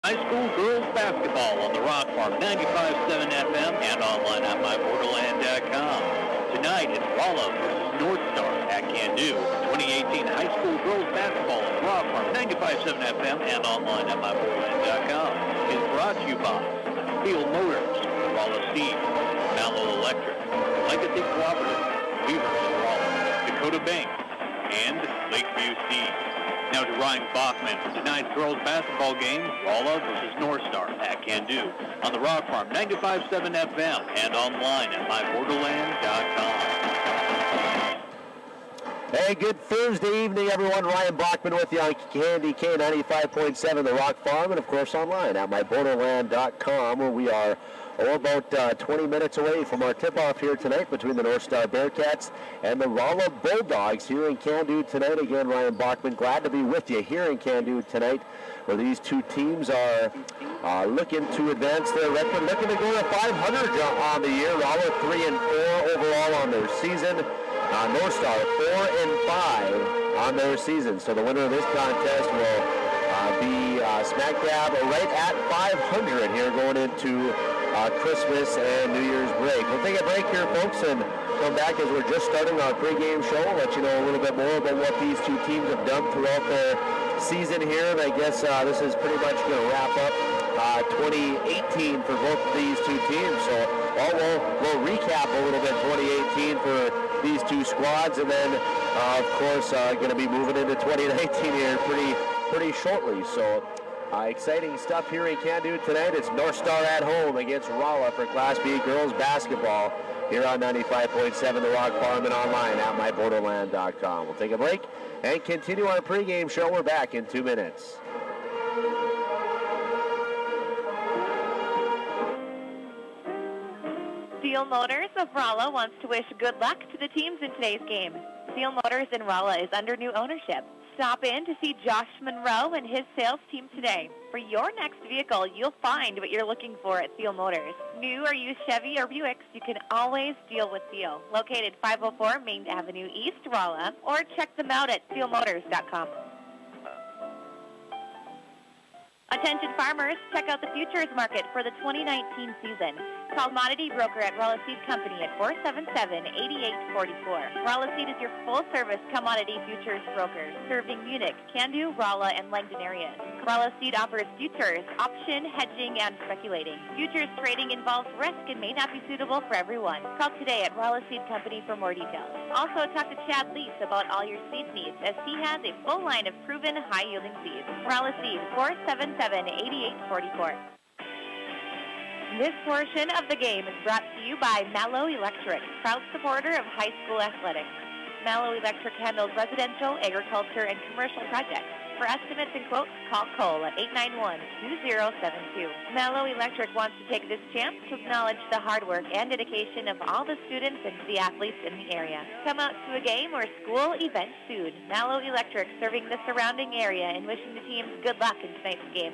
high school girls basketball on the Rock Farm, 95.7 FM and online at myborderland.com. Tonight it's Rolla versus North Star at Can-Do. 2018 high school girls basketball on the Rock Farm, 95.7 FM and online at myborderland.com is brought to you by Field Motors, Rolla Steve, Mallow Electric, Legacy Cooperative, Weavers and Rolla, Dakota Bank, and Lakeview Steve. Now to Ryan Bachman for tonight's girls basketball game, Rolla versus North Star at Can-Do on the Rock Farm, 95.7 FM and online at myborderland.com. Hey, good Thursday evening, everyone. Ryan Bachman with you on Candy K 95.7 The Rock Farm, and of course online at myborderland.com, where we are about 20 minutes away from our tip-off here tonight between the North Star Bearcats and the Rolla Bulldogs here in Can-Do tonight. Again, Ryan Bachman, glad to be with you here in Can-Do tonight, where these two teams are looking to advance their record, looking to go to 500 on the year. Rolla 3-4 overall on their season. North Star 4-5 on their season. So the winner of this contest will be smack dab right at 500 here going into Christmas and New Year's break. We'll take a break here, folks, and come back as we're just starting our pregame show. We'll let you know a little bit more about what these two teams have done throughout their season here. And I guess this is pretty much going to wrap up 2018 for both of these two teams. So we'll recap a little bit 2018 for these two squads, and then of course going to be moving into 2019 here pretty shortly. So exciting stuff here in Can-Do tonight. It's North Star at home against Rolla for Class B girls basketball here on 95.7 The Rock Farm and online at myborderland.com. We'll take a break and continue our pregame show. We're back in 2 minutes. Seal Motors of Rolla wants to wish good luck to the teams in today's game. Seal Motors in Rolla is under new ownership. Stop in to see Josh Monroe and his sales team today. For your next vehicle, you'll find what you're looking for at Seal Motors. New or used Chevy or Buicks, you can always deal with Seal. Located 504 Main Avenue East, Rolla, or check them out at sealmotors.com. Attention farmers, check out the futures market for the 2019 season. Call Commodity Broker at Rolla Seed Company at 477-8844. Rolla Seed is your full-service commodity futures broker, serving Munich, Can-Do, Rolla, and Langdon areas. Rolla Seed offers futures, option, hedging, and speculating. Futures trading involves risk and may not be suitable for everyone. Call today at Rolla Seed Company for more details. Also, talk to Chad Lease about all your seed needs, as he has a full line of proven high-yielding seeds. Rolla Seed, 477-8844. This portion of the game is brought to you by Mallow Electric, proud supporter of high school athletics. Mallow Electric handles residential, agriculture, and commercial projects. For estimates and quotes, call Cole at 891-2072. Mallow Electric wants to take this chance to acknowledge the hard work and dedication of all the students and the athletes in the area. Come out to a game or school event soon. Mallow Electric serving the surrounding area and wishing the teams good luck in tonight's game.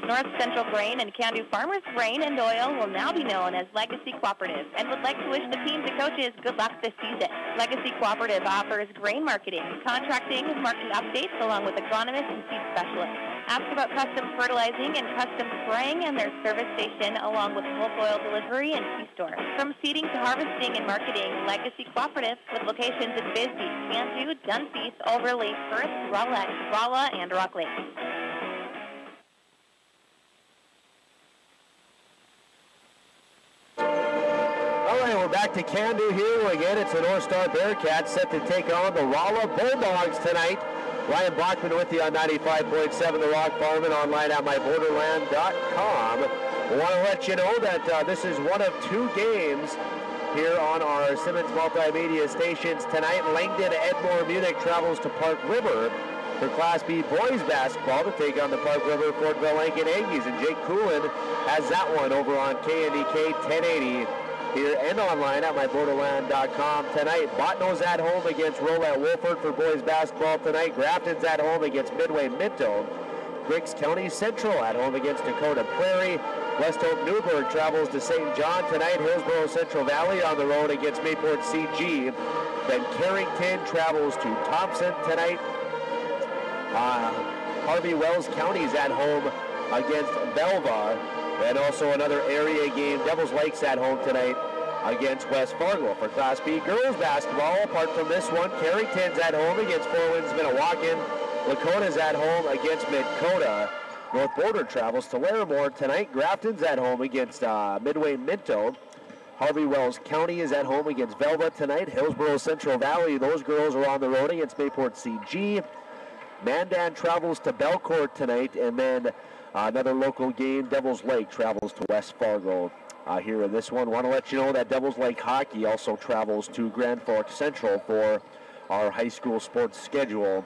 North Central Grain and Can-Do Farmers Grain and Oil will now be known as Legacy Cooperative and would like to wish the teams and coaches good luck this season. Legacy Cooperative offers grain marketing, contracting, marketing updates, along with agronomists and seed specialists. Ask about custom fertilizing and custom spraying and their service station, along with bulk oil delivery and C-store. From seeding to harvesting and marketing, Legacy Cooperative, with locations in Bisbee, Can-Do, Dunseith, Overlake, Firth, Rolla, and Rock Lake. We're back to Can-Do here. Again, it's the North Star Bearcats set to take on the Rolla Bulldogs tonight. Ryan Bachman with you on 95.7 The Rock Farm and online at myborderland.com. I want to let you know that this is one of two games here on our Simmons Multimedia stations tonight. Langdon Edmore Munich travels to Park River for Class B boys basketball to take on the Park River Fortville Lincoln Aggies. And Jake Coolin has that one over on KNDK 1080. Here and online at myborderland.com tonight. Botno's at home against Rolla at Wolford for boys basketball tonight. Grafton's at home against Midway Minto. Griggs County Central at home against Dakota Prairie. West Hope Newburgh travels to St. John tonight. Hillsborough Central Valley on the road against Mayport CG. Then Carrington travels to Thompson tonight. Harvey Wells County's at home against Belva. And also another area game, Devils Lake's at home tonight against West Fargo. For Class B girls basketball, apart from this one, Carrington's at home against Four Winds Minnewacan. Lacona's at home against Midkota. North Border travels to Larimore tonight. Grafton's at home against Midway Minto. Harvey Wells County is at home against Velva tonight. Hillsborough Central Valley, those girls are on the road against Mayport CG. Mandan travels to Belcourt tonight, and then another local game, Devils Lake travels to West Fargo here in this one. Want to let you know that Devils Lake Hockey also travels to Grand Forks Central for our high school sports schedule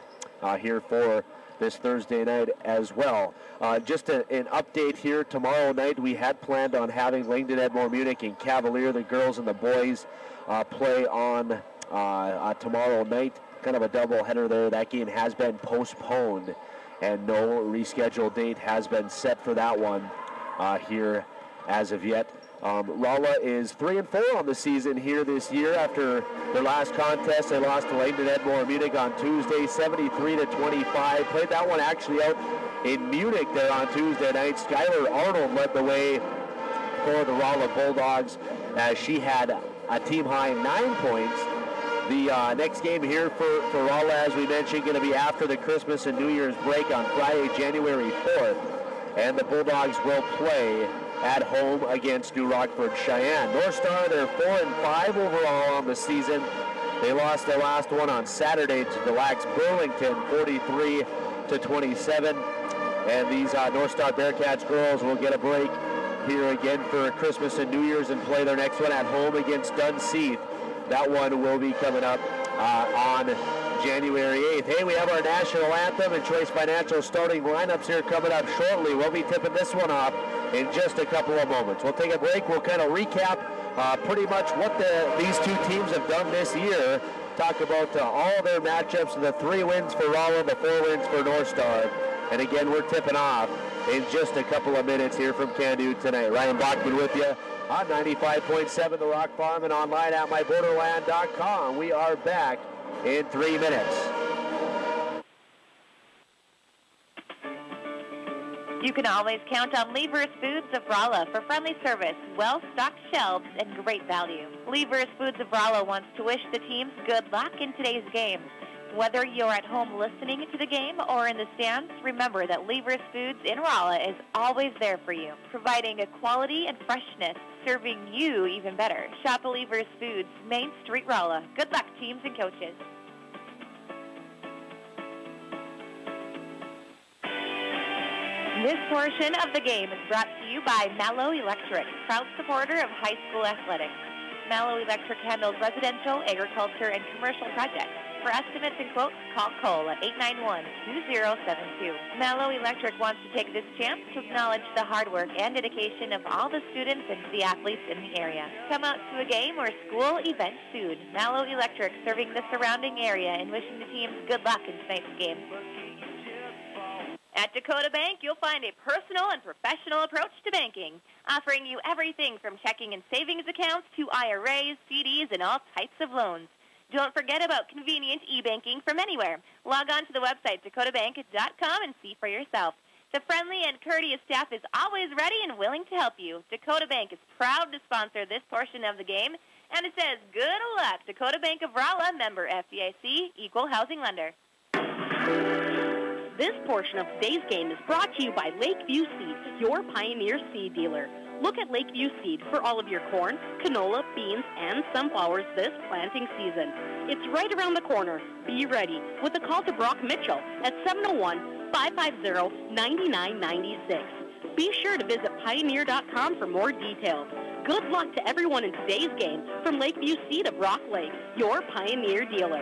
here for this Thursday night as well. Just an update here. Tomorrow night we had planned on having Langdon, Edmore, Munich, and Cavalier, the girls and the boys, play on tomorrow night. Kind of a double header there. That game has been postponed, and no rescheduled date has been set for that one here as of yet. Rolla is 3-4 on the season here this year. After their last contest, they lost to Langdon, Edmore, Munich on Tuesday, 73-25. Played that one actually out in Munich there on Tuesday night. Skylar Arnold led the way for the Rolla Bulldogs as she had a team-high 9 points. The next game here for Rolla, as we mentioned, going to be after the Christmas and New Year's break on Friday, January 4th. And the Bulldogs will play at home against New Rockford Cheyenne. North Star, they're 4-5 overall on the season. They lost their last one on Saturday to Des Lacs Burlington, 43-27. And these North Star Bearcats girls will get a break here again for Christmas and New Year's and play their next one at home against Dunseith. That one will be coming up on January 8th. Hey, we have our national anthem and Choice Financial starting lineups here coming up shortly. We'll be tipping this one off in just a couple of moments. We'll take a break. We'll kind of recap pretty much what these two teams have done this year. Talk about all their matchups, the 3 wins for Rolla, the 4 wins for North Star. And again, we're tipping off in just a couple of minutes here from Can-Do tonight. Ryan Bachman with you on 95.7 The Rock Farm and online at myborderland.com. We are back in 3 minutes. You can always count on Lever's Foods of Rolla for friendly service, well-stocked shelves, and great value. Lever's Foods of Rolla wants to wish the teams good luck in today's game. Whether you're at home listening to the game or in the stands, remember that Lever's Foods in Rolla is always there for you, providing a quality and freshness, serving you even better. Shop at Lever's Foods, Main Street, Rolla. Good luck, teams and coaches. This portion of the game is brought to you by Mallow Electric, proud supporter of high school athletics. Mallow Electric handles residential, agriculture, and commercial projects. For estimates and quotes, call Cole at 891-2072. Mallow Electric wants to take this chance to acknowledge the hard work and dedication of all the students and the athletes in the area. Come out to a game or school event soon. Mallow Electric serving the surrounding area and wishing the teams good luck in tonight's game. At Dakota Bank, you'll find a personal and professional approach to banking, offering you everything from checking and savings accounts to IRAs, CDs, and all types of loans. Don't forget about convenient e-banking from anywhere. Log on to the website, dakotabank.com, and see for yourself. The friendly and courteous staff is always ready and willing to help you. Dakota Bank is proud to sponsor this portion of the game, and it says good luck. Dakota Bank of Rolla, member FDIC, equal housing lender. This portion of today's game is brought to you by Lakeview Seed, your Pioneer seed dealer. Look at Lakeview Seed for all of your corn, canola, beans, and sunflowers this planting season. It's right around the corner. Be ready with a call to Brock Mitchell at 701-550-9996. Be sure to visit Pioneer.com for more details. Good luck to everyone in today's game from Lakeview Seed of Rock Lake, your Pioneer dealer.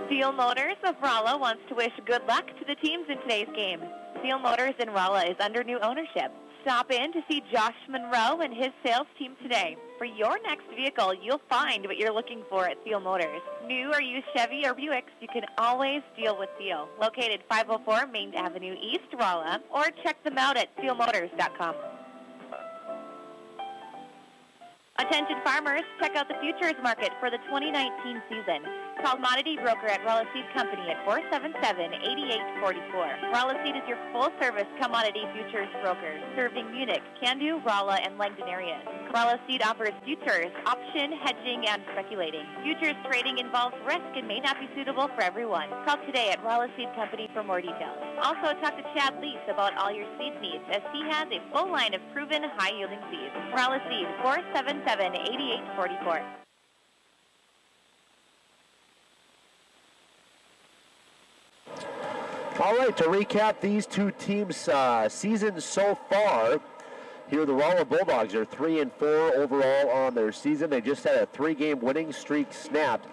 Steel Motors of Rolla wants to wish good luck to the teams in today's game. Steel Motors in Rolla is under new ownership. Stop in to see Josh Monroe and his sales team today. For your next vehicle, you'll find what you're looking for at Steel Motors. New or used Chevy or Buicks, you can always deal with Steel. Located 504 Main Avenue East, Rolla, or check them out at steelmotors.com. Attention farmers, check out the futures market for the 2019 season. Call commodity broker at Rolla Seed Company at 477-8844. Rolla Seed is your full-service commodity futures broker, serving Munich, Candu, Rolla, and Langdon areas. Rolla Seed offers futures, option, hedging, and speculating. Futures trading involves risk and may not be suitable for everyone. Call today at Rolla Seed Company for more details. Also, talk to Chad Lease about all your seed needs, as he has a full line of proven high-yielding seeds. Rolla Seed, 477-8844. All right, to recap these two teams' seasons so far, here the Rolla Bulldogs are 3-4 overall on their season. They just had a 3-game winning streak snapped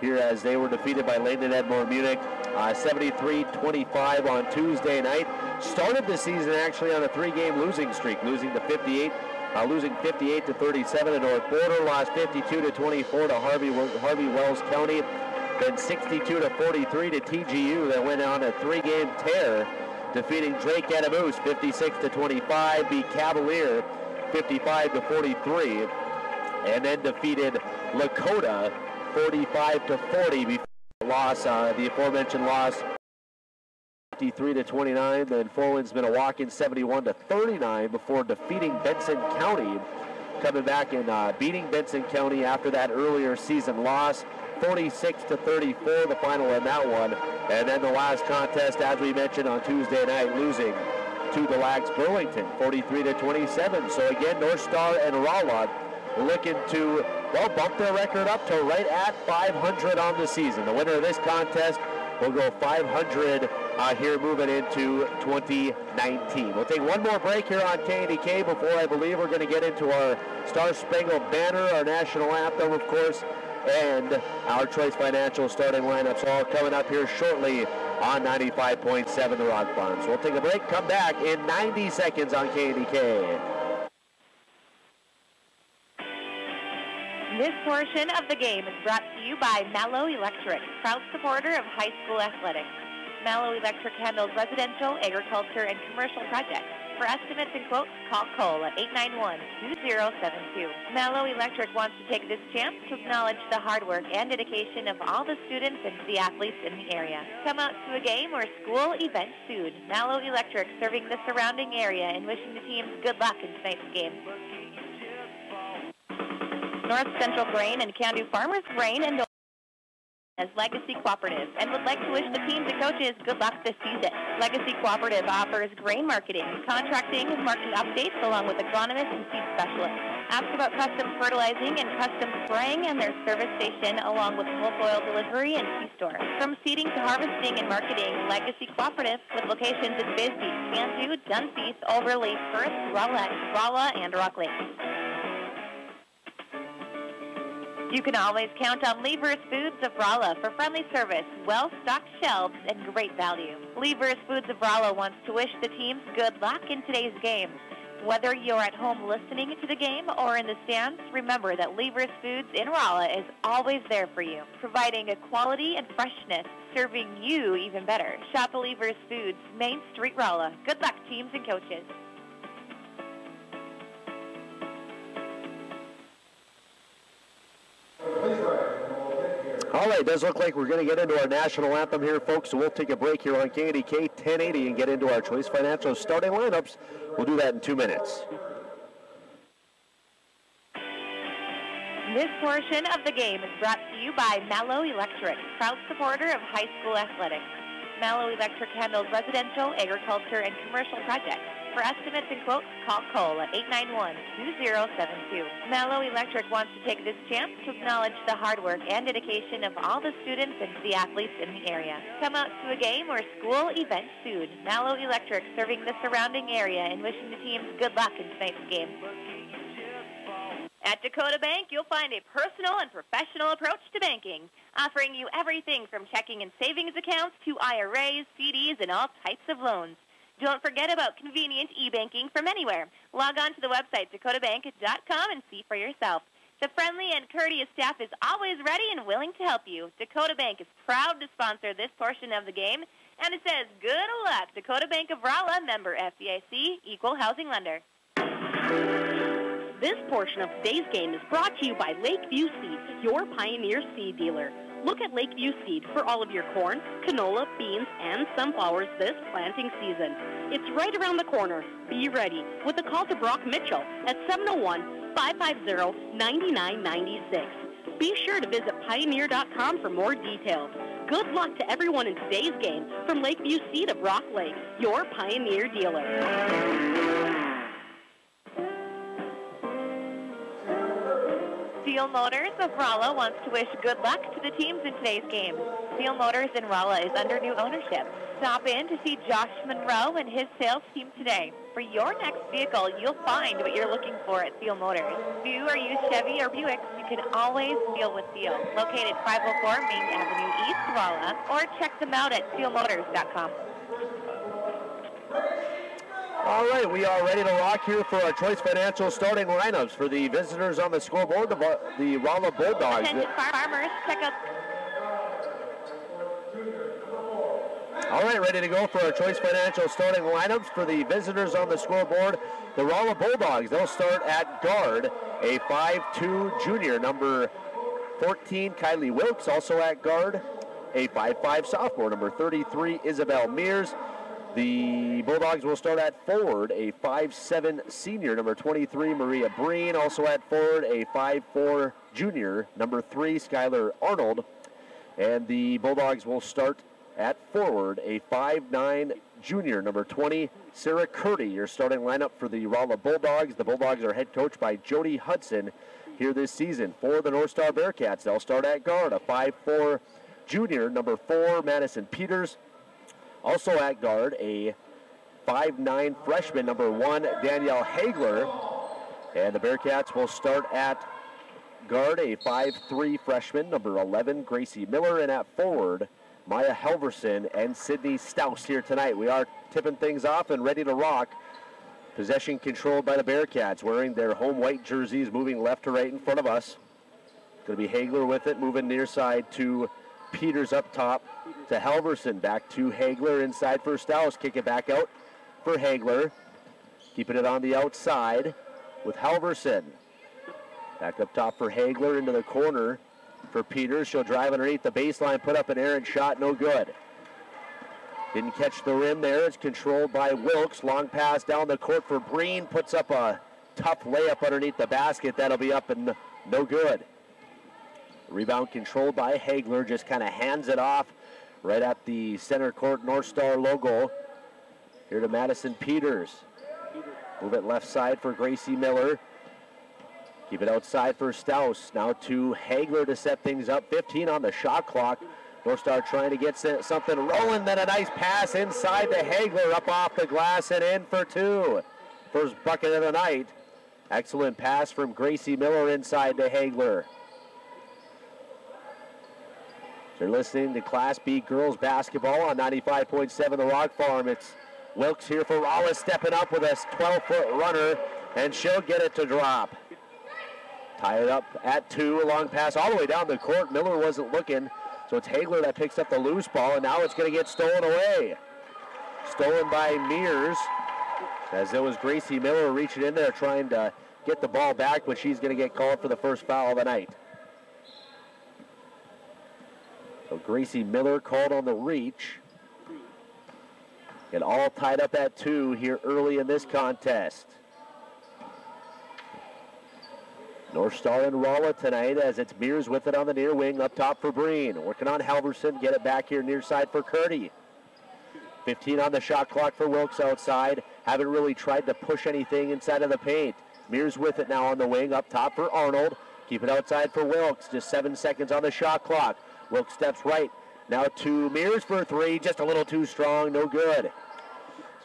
here as they were defeated by Langdon Edmore Munich 73-25 on Tuesday night. Started the season actually on a 3-game losing streak, losing 58 to 37 to North Border, lost 52-24 to Harvey Wells County. Then 62 to 43 to TGU that went on a 3-game tear, defeating Drake Adamoose 56 to 25, beat Cavalier 55 to 43, and then defeated Lakota 45 to 40 before the aforementioned loss 53 to 29. Then Four Winds Minnewacan 71 to 39 before defeating Benson County, coming back and beating Benson County after that earlier season loss. 46 to 34, the final in that one. And then the last contest, as we mentioned on Tuesday night, losing to the Lags Burlington, 43 to 27. So again, North Star and Rolla looking to, well, bump their record up to right at 500 on the season. The winner of this contest will go 500 here moving into 2019. We'll take one more break here on KNDK before I believe we're going to get into our Star Spangled Banner, our national anthem, of course, and our Choice Financial starting lineups, all coming up here shortly on 95.7 The Rock Farm. So we'll take a break, come back in 90 seconds on KNDK. This portion of the game is brought to you by Mallow Electric, proud supporter of high school athletics. Mallow Electric handles residential, agriculture, and commercial projects. For estimates and quotes, call Cole at 891-2072. Mallow Electric wants to take this chance to acknowledge the hard work and dedication of all the students and the athletes in the area. Come out to a game or school event soon. Mallow Electric serving the surrounding area and wishing the teams good luck in tonight's game. North Central Grain and Candu Farmers Grain and as Legacy Cooperative and would like to wish the teams and coaches good luck this season. Legacy Cooperative offers grain marketing, contracting, market updates along with agronomists and seed specialists. Ask about custom fertilizing and custom spraying and their service station along with bulk oil delivery and C-store. From seeding to harvesting and marketing, Legacy Cooperative with locations in Bisbee, Candu, Dunphy, Overlea, Firth, Rolla, and Rock Lake. You can always count on Lever's Foods of Rolla for friendly service, well-stocked shelves, and great value. Lever's Foods of Rolla wants to wish the teams good luck in today's game. Whether you're at home listening to the game or in the stands, remember that Lever's Foods in Rolla is always there for you, providing a quality and freshness, serving you even better. Shop Lever's Foods, Main Street, Rolla. Good luck, teams and coaches. All right, it does look like we're going to get into our national anthem here, folks, so we'll take a break here on KNDK 1080 and get into our Choice Financial starting lineups. We'll do that in 2 minutes. This portion of the game is brought to you by Mallow Electric, proud supporter of high school athletics. Mallow Electric handles residential, agriculture, and commercial projects. For estimates and quotes, call Cole at 891-2072. Mallow Electric wants to take this chance to acknowledge the hard work and dedication of all the students and the athletes in the area. Come out to a game or school event soon. Mallow Electric serving the surrounding area and wishing the teams good luck in tonight's game. At Dakota Bank, you'll find a personal and professional approach to banking, offering you everything from checking and savings accounts to IRAs, CDs, and all types of loans. Don't forget about convenient e-banking from anywhere. Log on to the website, dakotabank.com, and see for yourself. The friendly and courteous staff is always ready and willing to help you. Dakota Bank is proud to sponsor this portion of the game, and it says, good luck, Dakota Bank of Rolla, member FDIC, equal housing lender. This portion of today's game is brought to you by Lakeview Seed, your Pioneer seed dealer. Look at Lakeview Seed for all of your corn, canola, beans, and sunflowers this planting season. It's right around the corner. Be ready with a call to Brock Mitchell at 701-550-9996. Be sure to visit Pioneer.com for more details. Good luck to everyone in today's game from Lakeview Seed of Rock Lake, your Pioneer dealer. Steel Motors of Rolla wants to wish good luck to the teams in today's game. Steel Motors in Rolla is under new ownership. Stop in to see Josh Monroe and his sales team today. For your next vehicle, you'll find what you're looking for at Steel Motors. New or used Chevy or Buick, you can always deal with Steel. Located 504 Main Avenue East, Rolla, or check them out at steelmotors.com. All right, we are ready to rock here for our Choice Financial starting lineups for the visitors on the scoreboard, the Rolla Bulldogs. Attention farmers, check out. All right, ready to go for our Choice Financial starting lineups for the visitors on the scoreboard, the Rolla Bulldogs. They'll start at guard, a 5'2 junior, number 14, Kylie Wilkes, also at guard, a 5'5 sophomore, number 33, Isabel Mears. The Bulldogs will start at forward, a 5'7 senior, number 23, Maria Breen. Also at forward, a 5'4 junior, number 3, Skylar Arnold. And the Bulldogs will start at forward, a 5'9 junior, number 20, Sarah Curdy. Your starting lineup for the Rolla Bulldogs. The Bulldogs are head coached by Jody Hudson here this season. For the North Star Bearcats, they'll start at guard, a 5'4 junior, number 4, Madison Peters. Also at guard, a 5'9 freshman, number 1, Danielle Hagler. And the Bearcats will start at guard, a 5'3 freshman, number 11, Gracie Miller. And at forward, Maya Helverson and Sydney Stouse here tonight. We are tipping things off and ready to rock. Possession controlled by the Bearcats, wearing their home white jerseys, moving left to right in front of us. Going to be Hagler with it, moving near side to Peters up top to Helverson. Back to Hagler inside for Stouse. Kick it back out for Hagler. Keeping it on the outside with Helverson. Back up top for Hagler into the corner for Peters. She'll drive underneath the baseline, put up an errant shot, no good. Didn't catch the rim there. It's controlled by Wilkes. Long pass down the court for Breen. Puts up a tough layup underneath the basket. That'll be up and no good. Rebound controlled by Hagler. Just kind of hands it off right at the center court North Star logo. Here to Madison Peters. Move it left side for Gracie Miller. Keep it outside for Stouse. Now to Hagler to set things up. 15 on the shot clock. North Star trying to get something rolling. Then a nice pass inside to Hagler. Up off the glass and in for 2. First bucket of the night. Excellent pass from Gracie Miller inside to Hagler. You're listening to Class B girls basketball on 95.7 The Rock Farm. It's Wilkes here for Rolla, stepping up with a 12-foot runner, and she'll get it to drop. Tie it up at 2, a long pass all the way down the court. Miller wasn't looking, so it's Hagler that picks up the loose ball, and now it's going to get stolen away. Stolen by Mears, as it was Gracie Miller reaching in there trying to get the ball back, but she's going to get called for the first foul of the night. So Gracie Miller called on the reach. And all tied up at 2 here early in this contest. North Star and Rolla tonight as it's Mears with it on the near wing up top for Breen. Working on Halverson, get it back here near side for Curdy. 15 on the shot clock for Wilkes outside. Haven't really tried to push anything inside of the paint. Mears with it now on the wing up top for Arnold. Keep it outside for Wilkes. Just 7 seconds on the shot clock. Wilkes steps right. Now to Mears for 3. Just a little too strong. No good.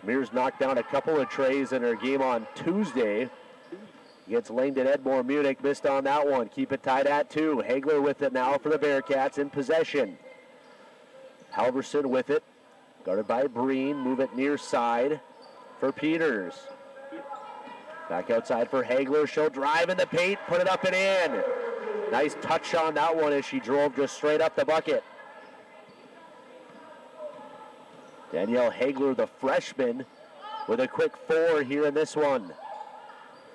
Mears knocked down a couple of trays in her game on Tuesday against Langdon Edmore Munich. Missed on that one. Keep it tied at 2. Hagler with it now for the Bearcats in possession. Halverson with it. Guarded by Breen. Move it near side for Peters. Back outside for Hagler. She'll drive in the paint. Put it up and in. Nice touch on that one as she drove just straight up the bucket. Danielle Hagler, the freshman, with a quick 4 here in this one.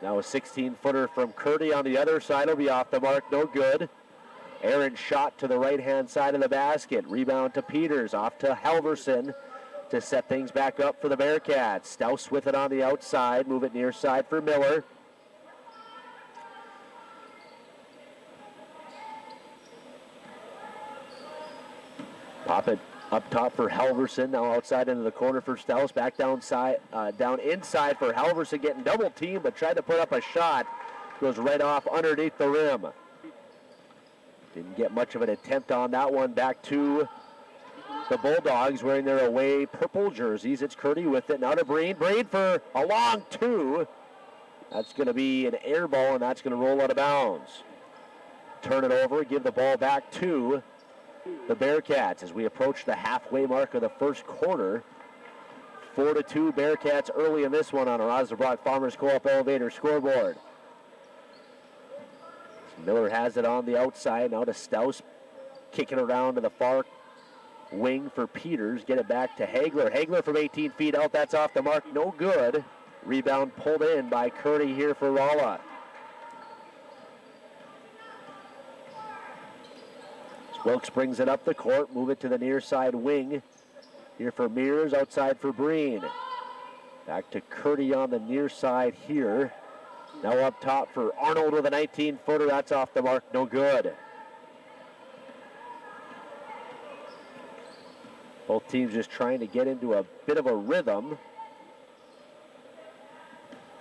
Now a 16-footer from Curdy on the other side will be off the mark, no good. Aaron shot to the right-hand side of the basket. Rebound to Peters, off to Halverson to set things back up for the Bearcats. Stouse with it on the outside, move it near side for Miller. Pop it up top for Halverson, now outside into the corner for Stouse, back down inside for Halverson, getting double teamed, but tried to put up a shot. Goes right off underneath the rim. Didn't get much of an attempt on that one. Back to the Bulldogs wearing their away purple jerseys. It's Curdy with it, now to Breen. Breen for a long two. That's going to be an air ball, and that's going to roll out of bounds. Turn it over, give the ball back to the Bearcats as we approach the halfway mark of the first quarter. 4-2 Bearcats early in this one on our Osnabrück Farmers Co-op Elevator scoreboard. Miller has it on the outside, now to Stouse, kicking around to the far wing for Peters. Get it back to Hagler. Hagler from 18 feet out, that's off the mark, no good. Rebound pulled in by Curdy here for Rolla. Wilkes brings it up the court, move it to the near side wing. Here for Mears, outside for Breen. Back to Curdy on the near side here. Now up top for Arnold with a 19-footer. That's off the mark, no good. Both teams just trying to get into a bit of a rhythm.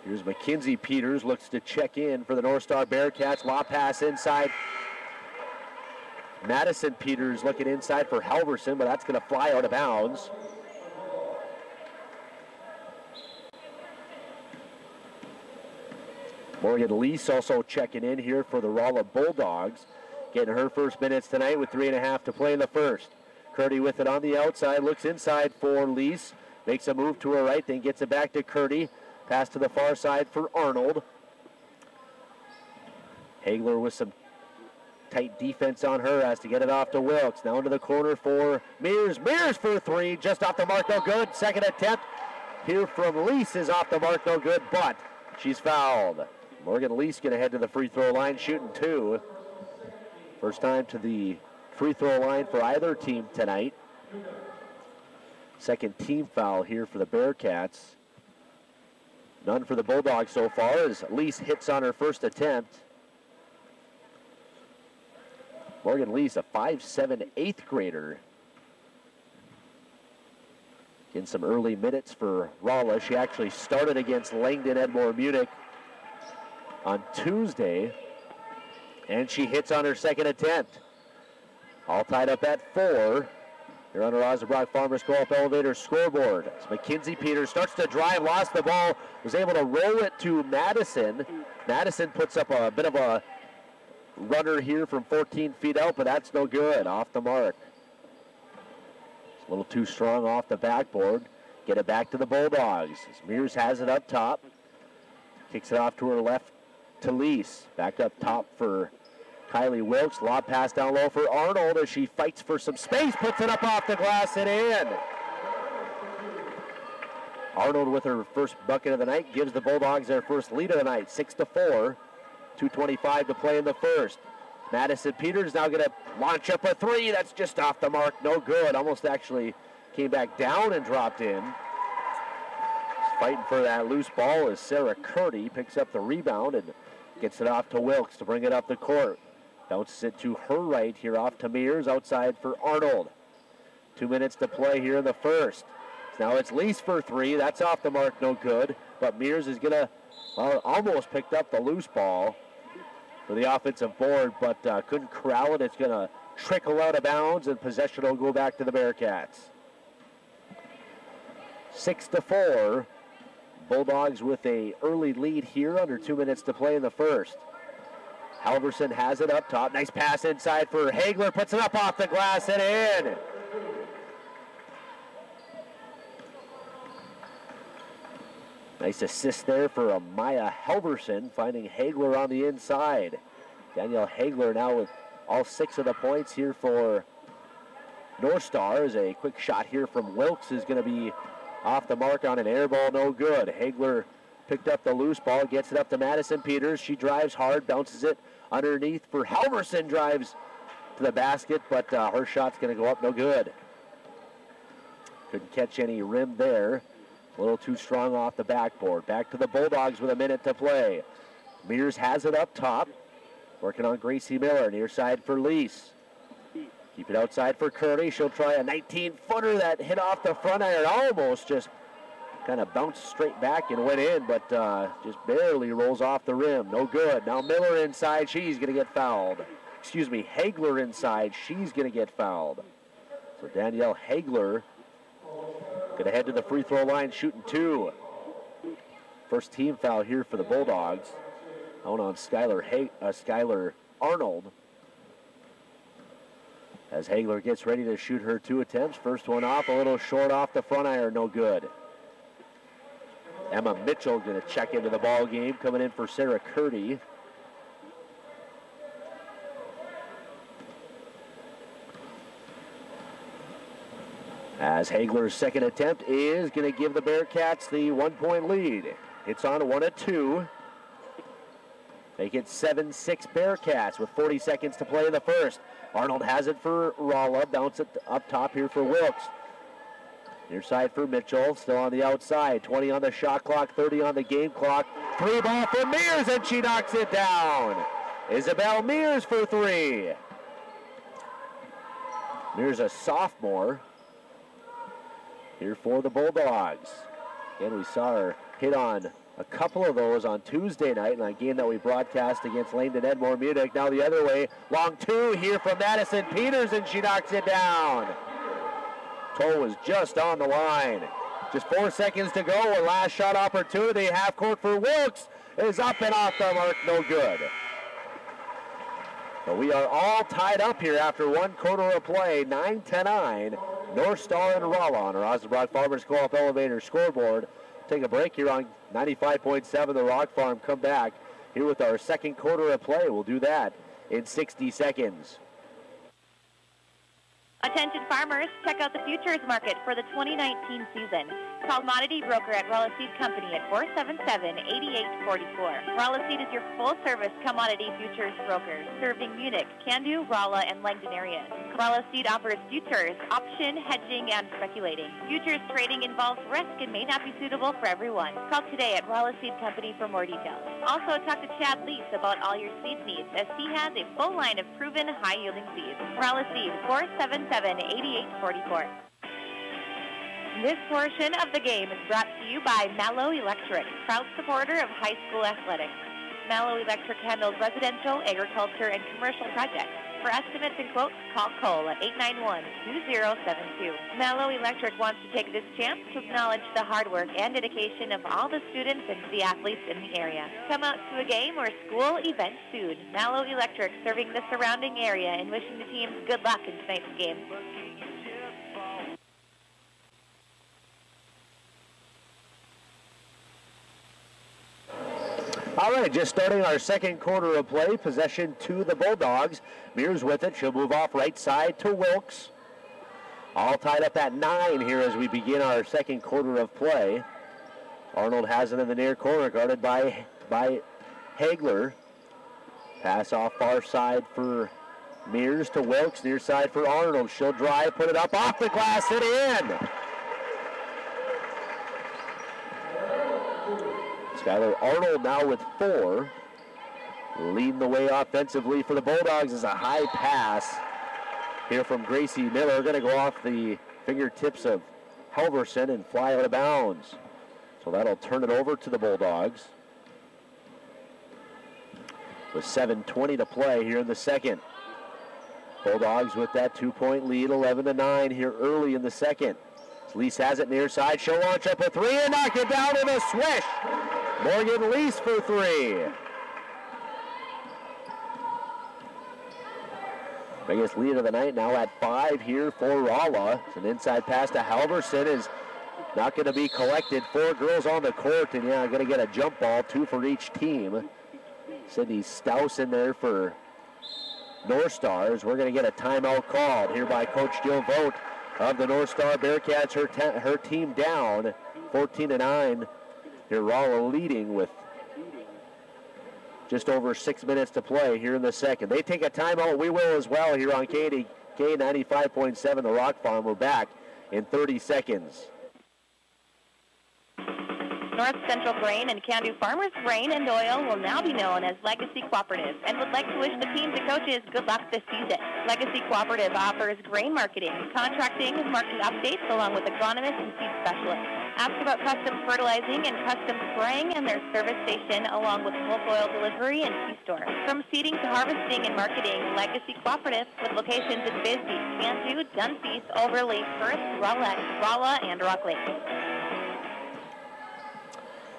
Here's Mackenzie Peters, looks to check in for the North Star Bearcats. Lob pass inside. Madison Peters looking inside for Halverson, but that's going to fly out of bounds. Morgan Lease also checking in here for the Rolla Bulldogs. Getting her first minutes tonight with 3.5 to play in the first. Curdy with it on the outside, looks inside for Lease. Makes a move to her right, then gets it back to Curdy. Pass to the far side for Arnold. Hagler with some tight defense on her, has to get it off to Wilkes. Now into the corner for Mears. Mears for three, just off the mark, no good. Second attempt here from Lease is off the mark, no good, but she's fouled. Morgan Lease going to head to the free throw line, shooting two. First time to the free throw line for either team tonight. Second team foul here for the Bearcats. None for the Bulldogs so far as Lease hits on her first attempt. Morgan Lease, a 5'7", 8th grader. In some early minutes for Rolla. She actually started against Langdon Edmore Munich on Tuesday, and she hits on her second attempt. All tied up at 4. Here on our Osnabrück Farmers Co-op Elevator scoreboard. As Mackenzie Peters starts to drive, lost the ball, was able to roll it to Madison. Madison puts up a bit of a runner here from 14 feet out, but that's no good, off the mark. It's a little too strong off the backboard. Get it back to the Bulldogs. As Mears has it up top. Kicks it off to her left to Lease. Back up top for Kylie Wilkes. Lob pass down low for Arnold as she fights for some space. Puts it up off the glass and in. Arnold with her first bucket of the night gives the Bulldogs their first lead of the night, 6-4. 2:25 to play in the first. Madison Peters now going to launch up a three. That's just off the mark, no good. Almost actually came back down and dropped in. Fighting for that loose ball as Sarah Curdy picks up the rebound and gets it off to Wilkes to bring it up the court. Bounces it to her right here off to Mears, outside for Arnold. 2 minutes to play here in the first. Now it's Lease for three. That's off the mark, no good. But Mears is going to, almost picked up the loose ball for the offensive board, but couldn't corral it. It's going to trickle out of bounds, and possession will go back to the Bearcats. 6-4. Bulldogs with a early lead here, under 2 minutes to play in the first. Halverson has it up top. Nice pass inside for Hagler. Puts it up off the glass and in. Nice assist there for Maya Halverson, finding Hagler on the inside. Danielle Hagler now with all 6 of the points here for North Star. As a quick shot here from Wilkes is going to be off the mark on an air ball, no good. Hagler picked up the loose ball, gets it up to Madison Peters. She drives hard, bounces it underneath for Halverson, drives to the basket, but her shot's going to go up no good. Couldn't catch any rim there. A little too strong off the backboard. Back to the Bulldogs with a minute to play. Mears has it up top. Working on Gracie Miller. Near side for Lease. Keep it outside for Curry. She'll try a 19-footer that hit off the front iron. Almost just kind of bounced straight back and went in, but just barely rolls off the rim. No good. Now Miller inside. She's going to get fouled. Excuse me, Hagler inside. She's going to get fouled. So Danielle Hagler going to head to the free throw line, shooting 2. First team foul here for the Bulldogs. Out on Skylar Arnold. As Hagler gets ready to shoot her 2 attempts. First one off, a little short off the front iron, no good. Emma Mitchell going to check into the ball game, coming in for Sarah Curdy. As Hagler's second attempt is going to give the Bearcats the 1-point lead. It's on 1 of 2. Make it 7-6 Bearcats with 40 seconds to play in the first. Arnold has it for Rolla. Bounce it up top here for Wilkes. Near side for Mitchell. Still on the outside. 20 on the shot clock, 30 on the game clock. 3 ball for Mears, and she knocks it down. Isabel Mears for 3. Mears a sophomore here for the Bulldogs. And we saw her hit on a couple of those on Tuesday night in a game that we broadcast against Langdon Edmore Munich. Now the other way, long 2 here from Madison Peters, and she knocks it down. Toe was just on the line. Just 4 seconds to go. A last shot opportunity. Half court for Wilkes is up and off the mark. No good. But we are all tied up here after 1 quarter of play. 9-9. North Star and Rolla on our Osnabrück Farmers Co-op Elevator scoreboard. Take a break here on 95.7 The Rock Farm. Come back here with our second quarter of play. We'll do that in 60 seconds. Attention farmers, check out the futures market for the 2019 season. Call commodity broker at Rolla Seed Company at 477-8844. Rolla Seed is your full-service commodity futures broker, serving Munich, Candu, Rolla, and Langdon areas. Rolla Seed offers futures, option, hedging, and speculating. Futures trading involves risk and may not be suitable for everyone. Call today at Rolla Seed Company for more details. Also, talk to Chad Lease about all your seed needs, as he has a full line of proven high-yielding seeds. Rolla Seed, 477-8844. This portion of the game is brought to you by Mallow Electric, proud supporter of high school athletics. Mallow Electric handles residential, agriculture, and commercial projects. For estimates and quotes, call Cole at 891-2072. Mallow Electric wants to take this chance to acknowledge the hard work and dedication of all the students and the athletes in the area. Come out to a game or school event soon. Mallow Electric serving the surrounding area and wishing the teams good luck in tonight's game. All right, just starting our second quarter of play. Possession to the Bulldogs. Mears with it. She'll move off right side to Wilkes. All tied up at 9 here as we begin our second quarter of play. Arnold has it in the near corner, guarded by Hagler. Pass off far side for Mears to Wilkes. Near side for Arnold. She'll drive, put it up off the glass and in. Skylar Arnold now with 4. Leading the way offensively for the Bulldogs is a high pass here from Gracie Miller. Going to go off the fingertips of Halverson and fly out of bounds. So that'll turn it over to the Bulldogs. With 7:20 to play here in the second. Bulldogs with that 2-point lead, 11-9 here early in the second. Lease has it near side. She'll launch up a 3 and knock it down with a swish. Morgan Lease for 3. Biggest lead of the night now at 5 here for Rolla. It's an inside pass to Halverson is not going to be collected. 4 girls on the court, and going to get a jump ball, 2 for each team. Sydney Stouse in there for North Stars. We're going to get a timeout called here by Coach Jill Vogt of the North Star Bearcats. Her team down 14-9 Here Rolla leading with just over 6 minutes to play here in the second. They take a timeout. We will as well here on KDK 95.7, the Rock Farm. We're back in 30 seconds. North Central Grain and Can-Do Farmers Grain and Oil will now be known as Legacy Cooperative and would like to wish the teams and coaches good luck this season. Legacy Cooperative offers grain marketing, contracting, and marketing updates along with agronomists and seed specialists. Ask about custom fertilizing and custom spraying and their service station along with bulk oil delivery and C-store. From seeding to harvesting and marketing, Legacy Cooperative with locations in Bisbee, Can-Do, Dunphy, Overlea, Perth, Rolla, and Rock Lake.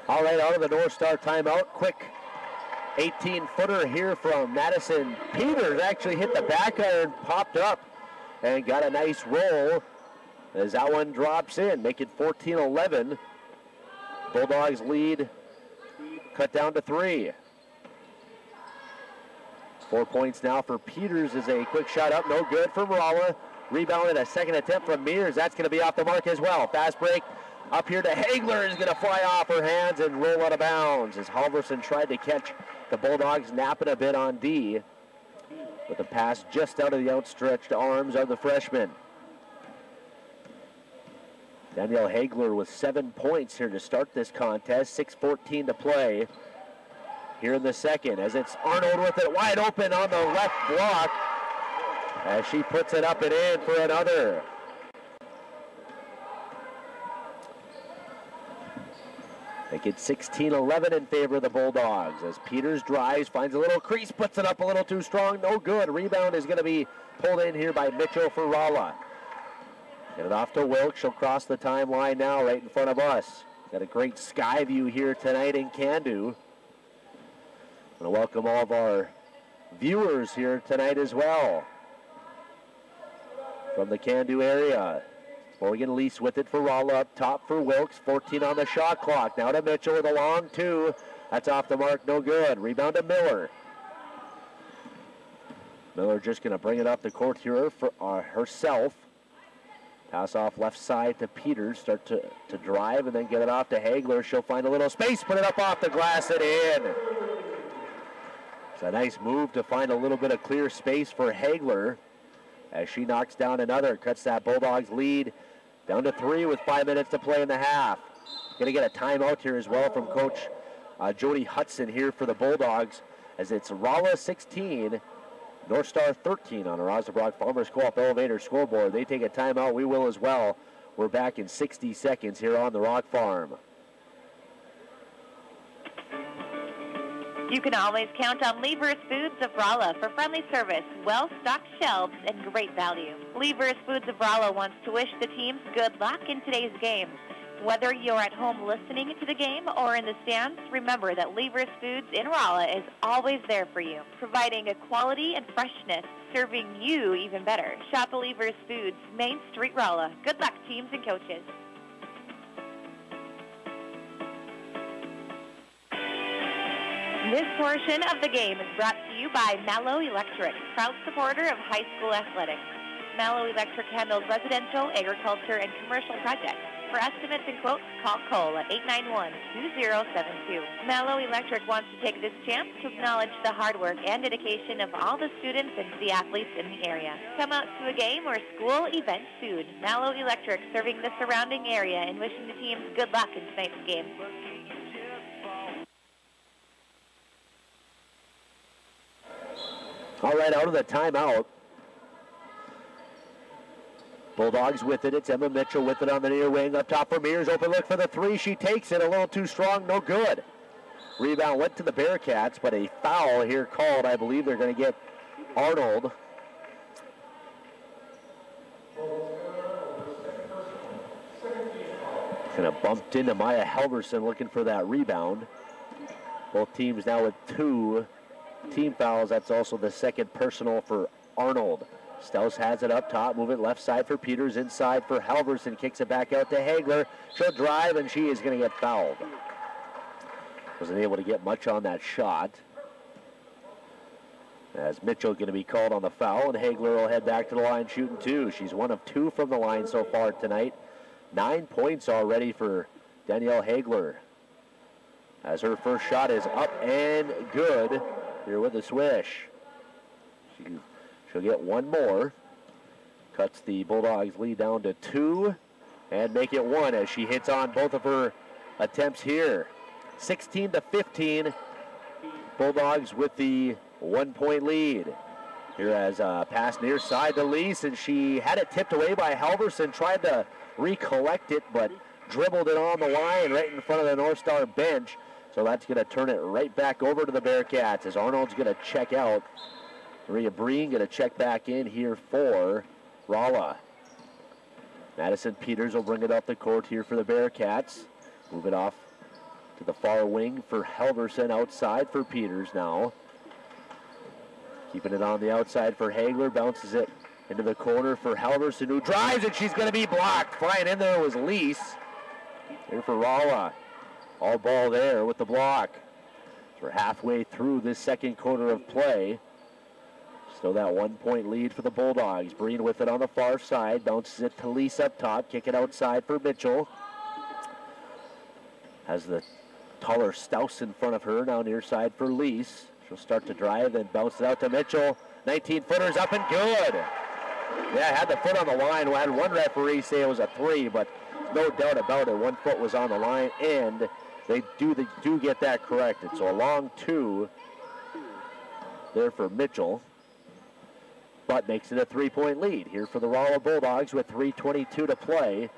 All right, out of the North Star timeout. Quick 18-footer here from Madison Peters. Actually hit the back iron, popped up, and got a nice roll as that one drops in, make it 14-11. Bulldogs lead, cut down to 3. 4 points now for Peters as a quick shot up, no good from Rolla. Rebounded a second attempt from Mears. That's going to be off the mark as well. Fast break. Up here to Hagler is going to fly off her hands and roll out of bounds as Halverson tried to catch the Bulldogs napping a bit on D. With the pass just out of the outstretched arms of the freshman. Danielle Hagler with 7 points here to start this contest. 6:14 to play here in the second as it's Arnold with it wide open on the left block as she puts it up and in for another. Make it 16-11 in favor of the Bulldogs as Peters drives, finds a little crease, puts it up a little too strong, no good. Rebound is going to be pulled in here by Mitchell for Rolla. Get it off to Wilkes. She'll cross the timeline now right in front of us. Got a great sky view here tonight in Can-Do. I want to welcome all of our viewers here tonight as well from the Can-Do area. Morgan Lease with it for Rolla, up top for Wilkes. 14 on the shot clock. Now to Mitchell with a long 2. That's off the mark, no good. Rebound to Miller. Miller just going to bring it up the court here for herself. Pass off left side to Peters. Start to drive and then get it off to Hagler. She'll find a little space, put it up off the glass and in. It's a nice move to find a little bit of clear space for Hagler as she knocks down another. Cuts that Bulldogs lead down to 3 with 5 minutes to play in the half. Going to get a timeout here as well from Coach Jody Hudson here for the Bulldogs as it's Rolla 16, North Star 13 on our Osnabrück Farmers Co-op Elevator scoreboard. They take a timeout. We will as well. We're back in 60 seconds here on the Rock Farm. You can always count on Lever's Foods of Rolla for friendly service, well-stocked shelves, and great value. Lever's Foods of Rolla wants to wish the teams good luck in today's game. Whether you're at home listening to the game or in the stands, remember that Lever's Foods in Rolla is always there for you, providing a quality and freshness, serving you even better. Shop Lever's Foods, Main Street, Rolla. Good luck, teams and coaches. This portion of the game is brought to you by Mallow Electric, proud supporter of high school athletics. Mallow Electric handles residential, agriculture, and commercial projects. For estimates and quotes, call Cole at 891-2072. Mallow Electric wants to take this chance to acknowledge the hard work and dedication of all the students and the athletes in the area. Come out to a game or school event soon. Mallow Electric serving the surrounding area and wishing the teams good luck in tonight's game. All right, out of the timeout. Bulldogs with it. It's Emma Mitchell with it on the near wing. Up top for Mears. Open look for the 3. She takes it. A little too strong. No good. Rebound went to the Bearcats, but a foul here called. I believe they're going to get Arnold. Kind of bumped into Maya Halverson looking for that rebound. Both teams now with 2 team fouls. That's also the second personal for Arnold. Stouse has it up top, move it left side for Peters, inside for Halverson, kicks it back out to Hagler. She'll drive, and she is going to get fouled. Wasn't able to get much on that shot. As Mitchell going to be called on the foul, and Hagler will head back to the line shooting 2. She's 1 of 2 from the line so far tonight. 9 points already for Danielle Hagler. as her first shot is up and good here with the swish. She'll get one more. Cuts the Bulldogs lead down to 2 and make it 1 as she hits on both of her attempts here. 16-15, Bulldogs with the 1-point lead. Here as a pass near side to Lease, and she had it tipped away by Halverson, tried to recollect it, but dribbled it on the line right in front of the North Star bench. So that's going to turn it right back over to the Bearcats as Arnold's going to check out. Maria Breen going to check back in here for Rolla. Madison Peters will bring it up the court here for the Bearcats. Move it off to the far wing for Halverson, outside for Peters now. Keeping it on the outside for Hagler, bounces it into the corner for Halverson, who drives, and she's going to be blocked. Flying in there was Lease. Here for Rolla. All ball there with the block. So we're halfway through this second quarter of play. Still that 1-point lead for the Bulldogs. Breen with it on the far side. Bounces it to Lease up top. Kick it outside for Mitchell. Has the taller Stouse in front of her. Now near side for Lease. She'll start to drive, then bounce it out to Mitchell. 19-footers up and good. Yeah, had the foot on the line. We had one referee say it was a 3, but no doubt about it. 1 foot was on the line, and they do get that corrected. So a long 2 there for Mitchell, but makes it a 3-point lead here for the Rolla Bulldogs with 3:22 to play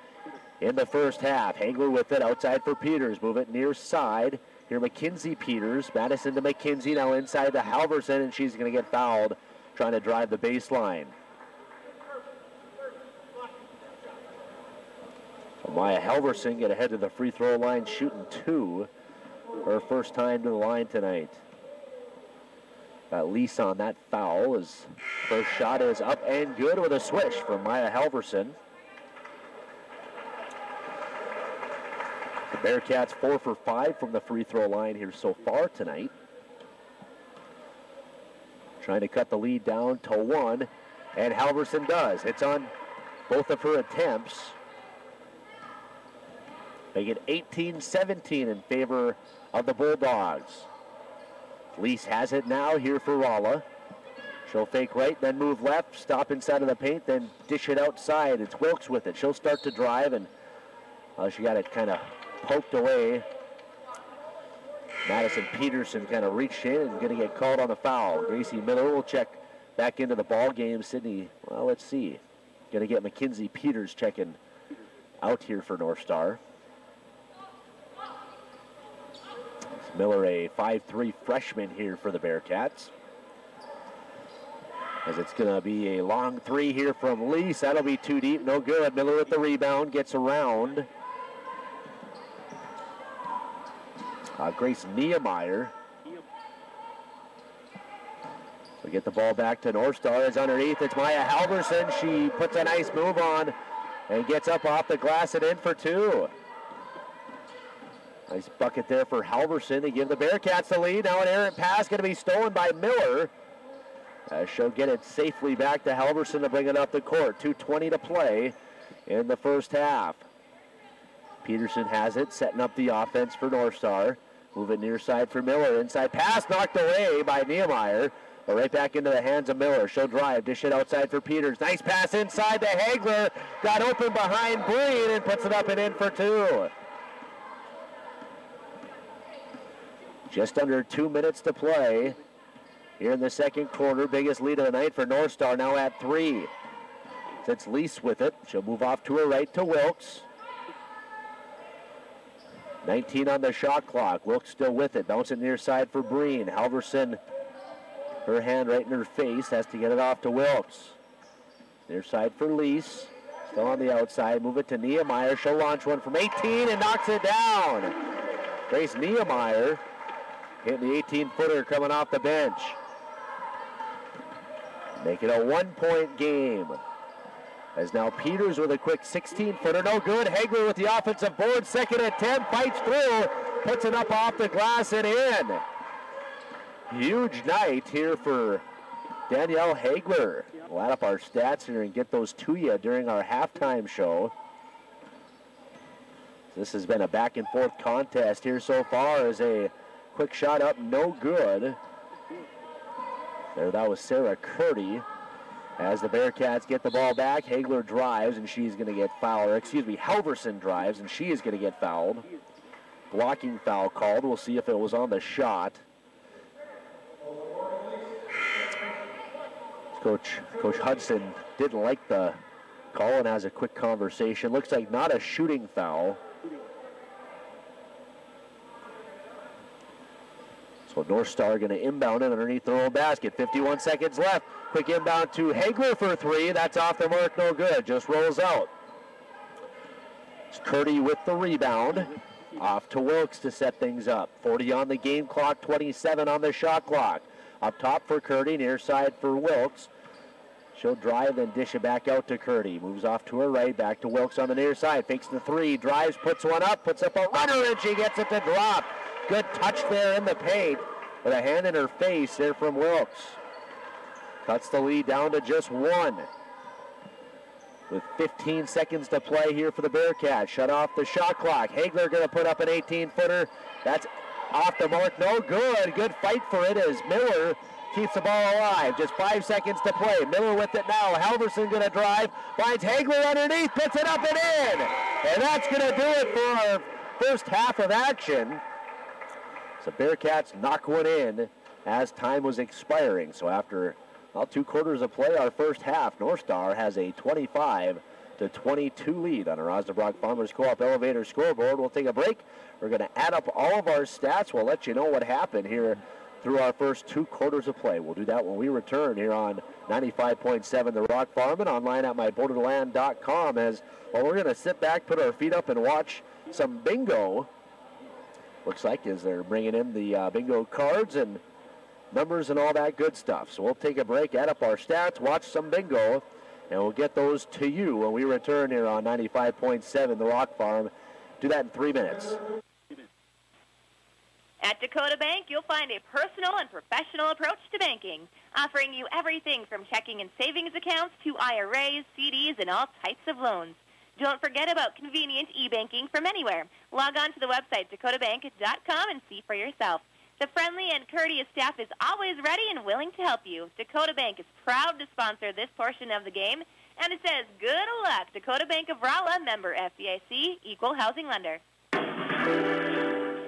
in the first half. Hagler with it outside for Peters. Move it near side. Here McKenzie Peters. Madison to McKenzie, now inside to Halverson, and she's going to get fouled trying to drive the baseline. So Maya Halverson get ahead to the free throw line, shooting 2. Her first time to the line tonight. Got Lease on that foul. His first shot is up and good with a swish from Maya Halverson. The Bearcats 4 for 5 from the free throw line here so far tonight. Trying to cut the lead down to 1, and Halverson does. Hits on both of her attempts. Make it 18-17 in favor of the Bulldogs. Lease has it now here for Rolla. She'll fake right, then move left, stop inside of the paint, then dish it outside. It's Wilkes with it. She'll start to drive, and she got it kind of poked away. Madison Peterson kind of reached in and going to get called on the foul. Gracie Miller will check back into the ball game. Sydney, well, let's see. Going to get McKenzie Peters checking out here for North Star. Miller, a 5'3" freshman here for the Bearcats. As it's going to be a long 3 here from Lease. That'll be too deep, no good. Miller with the rebound, gets around. Grace Niemeyer. So get the ball back to North Star. Is underneath. It's Maya Halverson. She puts a nice move on and gets up off the glass and in for 2. Nice bucket there for Halverson to give the Bearcats the lead. Now an errant pass going to be stolen by Miller. She'll get it safely back to Halverson to bring it up the court. 2:20 to play in the first half. Peterson has it, setting up the offense for North Star. Move it near side for Miller. Inside pass knocked away by Niemeyer. But right back into the hands of Miller. She'll drive, dish it outside for Peters. Nice pass inside to Hagler. Got open behind Breen and puts it up and in for 2. Just under 2 minutes to play here in the second quarter. Biggest lead of the night for North Star, now at 3. It's Lease with it. She'll move off to her right to Wilkes. 19 on the shot clock. Wilkes still with it. Bounce it near side for Breen. Halverson, her hand right in her face, has to get it off to Wilkes. Near side for Lease. Still on the outside. Move it to Niemeyer. She'll launch one from 18 and knocks it down. Grace Niemeyer hitting the 18-footer coming off the bench. Make it a 1-point game. As now Peters with a quick 16-footer, no good. Hagler with the offensive board, second attempt, fights through, puts it up off the glass and in. Huge night here for Danielle Hagler. We'll add up our stats here and get those to you during our halftime show. This has been a back and forth contest here so far, as a quick shot up, no good. There, that was Sarah Curdy. As the Bearcats get the ball back, Hagler drives and she's going to get fouled. Or excuse me, Halverson drives and she is going to get fouled. Blocking foul called. We'll see if it was on the shot. Coach Hudson didn't like the call and has a quick conversation. Looks like not a shooting foul. So North Star going to inbound it underneath their own basket. 51 seconds left. Quick inbound to Hagler for three. That's off the mark, no good. Just rolls out. It's Curdy with the rebound. Off to Wilkes to set things up. 40 on the game clock, 27 on the shot clock. Up top for Curdy, near side for Wilkes. She'll drive, then dish it back out to Curdy. Moves off to her right, back to Wilkes on the near side. Fakes the three, drives, puts one up, puts up a runner, and she gets it to drop. Good touch there in the paint with a hand in her face there from Wilkes. Cuts the lead down to just one. With 15 seconds to play here for the Bearcats. Shut off the shot clock. Hagler going to put up an 18-footer. That's off the mark, no good. Good fight for it as Miller keeps the ball alive. Just 5 seconds to play. Miller with it now. Halverson going to drive. Finds Hagler underneath. Puts it up and in. And that's going to do it for our first half of action. So Bearcats knock one in as time was expiring. So after about 2 quarters of play, our first half, North Star has a 25-22 lead on our Osnabrück Farmers Co-op Elevator scoreboard. We'll take a break. We're going to add up all of our stats. We'll let you know what happened here through our first 2 quarters of play. We'll do that when we return here on 95.7 The Rock Farm and online at myborderland.com. As well, we're going to sit back, put our feet up, and watch some bingo. Looks like as they're bringing in the bingo cards and numbers and all that good stuff. So we'll take a break, add up our stats, watch some bingo, and we'll get those to you when we return here on 95.7 The Rock Farm. Do that in 3 minutes. At Dakota Bank, you'll find a personal and professional approach to banking, offering you everything from checking and savings accounts to IRAs, CDs, and all types of loans. Don't forget about convenient e-banking from anywhere. Log on to the website, dakotabank.com, and see for yourself. The friendly and courteous staff is always ready and willing to help you. Dakota Bank is proud to sponsor this portion of the game, and it says good luck. Dakota Bank of Rolla, member FDIC, equal housing lender.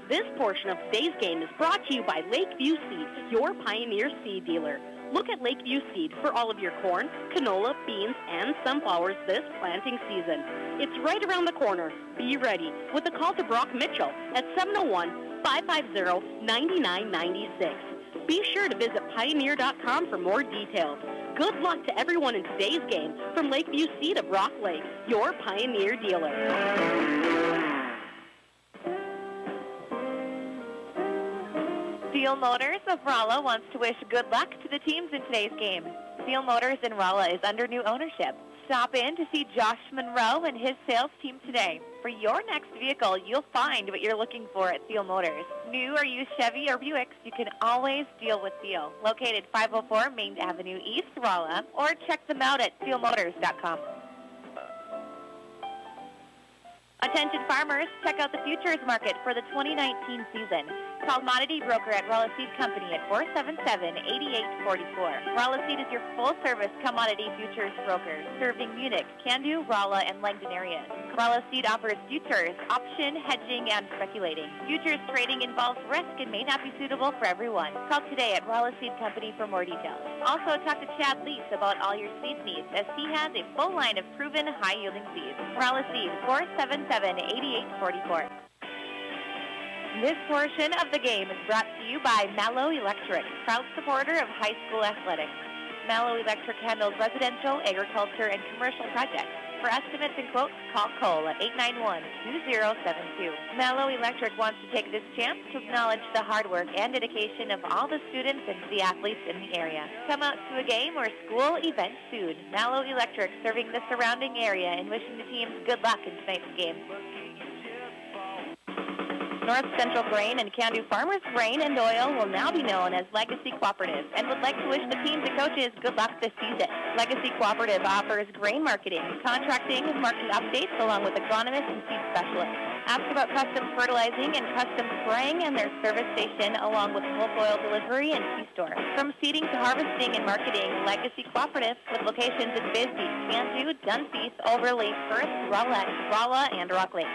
This portion of today's game is brought to you by Lakeview Seed, your Pioneer seed dealer. Look at Lakeview Seed for all of your corn, canola, beans, and sunflowers this planting season. It's right around the corner. Be ready with a call to Brock Mitchell at 701-550-9996. Be sure to visit Pioneer.com for more details. Good luck to everyone in today's game from Lakeview Seed of Rock Lake, your Pioneer dealer. Steel Motors of Rolla wants to wish good luck to the teams in today's game. Steel Motors in Rolla is under new ownership. Stop in to see Josh Monroe and his sales team today. For your next vehicle, you'll find what you're looking for at Steel Motors. New or used Chevy or Buicks, you can always deal with Steel. Located 504 Main Avenue East, Rolla, or check them out at steelmotors.com. Attention farmers, check out the futures market for the 2019 season. Call Commodity Broker at Rolla Seed Company at 477-8844. Rolla Seed is your full-service commodity futures broker, serving Munich, Candu, Rolla, and Langdon areas. Rolla Seed offers futures, option, hedging, and speculating. Futures trading involves risk and may not be suitable for everyone. Call today at Rolla Seed Company for more details. Also, talk to Chad Lease about all your seed needs, as he has a full line of proven high-yielding seeds. Rolla Seed, 477-8844. This portion of the game is brought to you by Mallow Electric, proud supporter of high school athletics. Mallow Electric handles residential, agriculture, and commercial projects. For estimates and quotes, call Cole at 891-2072. Mallow Electric wants to take this chance to acknowledge the hard work and dedication of all the students and the athletes in the area. Come out to a game or school event soon. Mallow Electric serving the surrounding area and wishing the teams good luck in tonight's game. North Central Grain and Can-Do Farmers Grain and Oil will now be known as Legacy Cooperative and would like to wish the teams and coaches good luck this season. Legacy Cooperative offers grain marketing, contracting, and marketing updates along with agronomists and seed specialists. Ask about custom fertilizing and custom spraying and their service station along with bulk oil delivery and C-store. From seeding to harvesting and marketing, Legacy Cooperative with locations in Bisbee, Can-Do, Dunseith, Overlake, Firth, Rolla, and Rock Lake.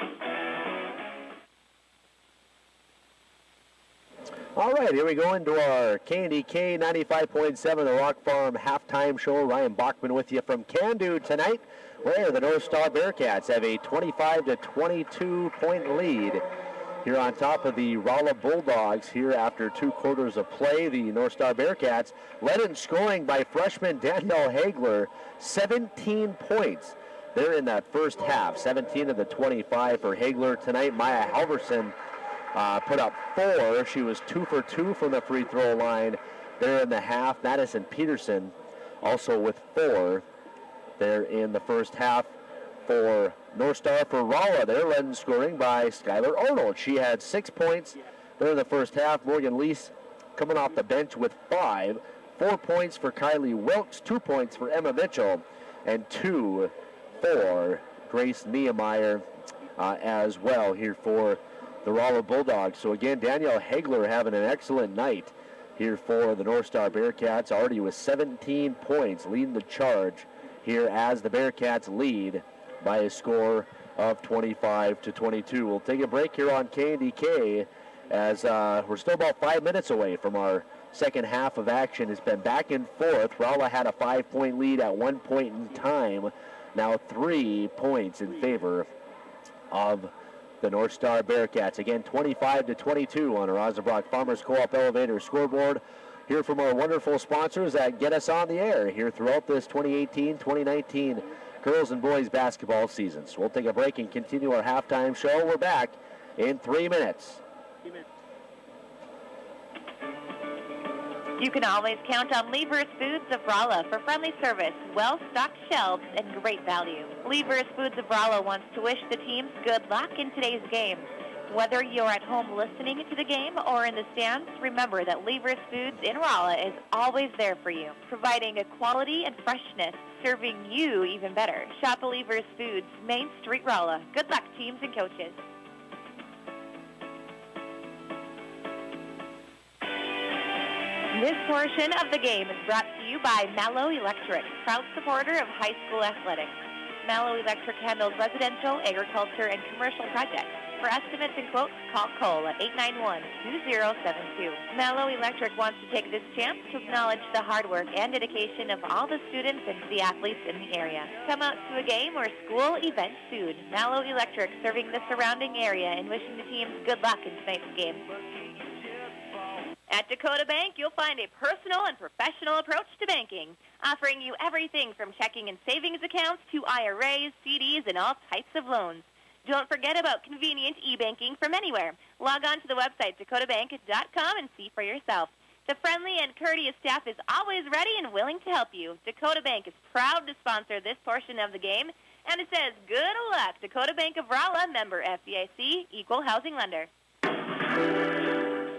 All right, here we go into our KNDK 95.7 The Rock Farm halftime show. Ryan Bachman with you from Can-Do tonight, where the North Star Bearcats have a 25-22 point lead here on top of the Rolla Bulldogs here after 2 quarters of play. The North Star Bearcats led in scoring by freshman Danielle Hagler, 17 points. They're in that first half, 17 of the 25 for Hagler tonight. Maya Halverson put up 4. She was 2 for 2 from the free throw line there in the half. Madison Peterson also with 4 there in the first half for North Star. For Rolla, they're led in scoring by Skylar Arnold. She had 6 points there in the first half. Morgan Lease coming off the bench with 5. 4 points for Kylie Wilkes, 2 points for Emma Mitchell, and 2 for Grace Niemeyer as well here for the Rolla Bulldogs. So again, Danielle Hagler having an excellent night here for the North Star Bearcats, already with 17 points, leading the charge here as the Bearcats lead by a score of 25-22. We'll take a break here on KNDK as we're still about 5 minutes away from our second half of action. It's been back and forth. Rolla had a 5-point lead at one point in time. Now 3 points in favor of the North Star Bearcats. Again, 25-22 on our Osnabrück Farmers Co-op Elevator scoreboard. Hear from our wonderful sponsors that get us on the air here throughout this 2018-2019 girls and boys basketball seasons. We'll take a break and continue our halftime show. We're back in 3 minutes. You can always count on Lever's Foods of Rolla for friendly service, well-stocked shelves, and great value. Lever's Foods of Rolla wants to wish the teams good luck in today's game. Whether you're at home listening to the game or in the stands, remember that Lever's Foods in Rolla is always there for you, providing a quality and freshness, serving you even better. Shop Lever's Foods, Main Street, Rolla. Good luck, teams and coaches. This portion of the game is brought to you by Mallow Electric, proud supporter of high school athletics. Mallow Electric handles residential, agriculture, and commercial projects. For estimates and quotes, call Cole at 891-2072. Mallow Electric wants to take this chance to acknowledge the hard work and dedication of all the students and the athletes in the area. Come out to a game or school event soon. Mallow Electric serving the surrounding area and wishing the teams good luck in tonight's game. At Dakota Bank, you'll find a personal and professional approach to banking, offering you everything from checking and savings accounts to IRAs, CDs, and all types of loans. Don't forget about convenient e-banking from anywhere. Log on to the website dakotabank.com and see for yourself. The friendly and courteous staff is always ready and willing to help you. Dakota Bank is proud to sponsor this portion of the game, and it says good luck. Dakota Bank of Rolla, member FDIC, equal housing lender.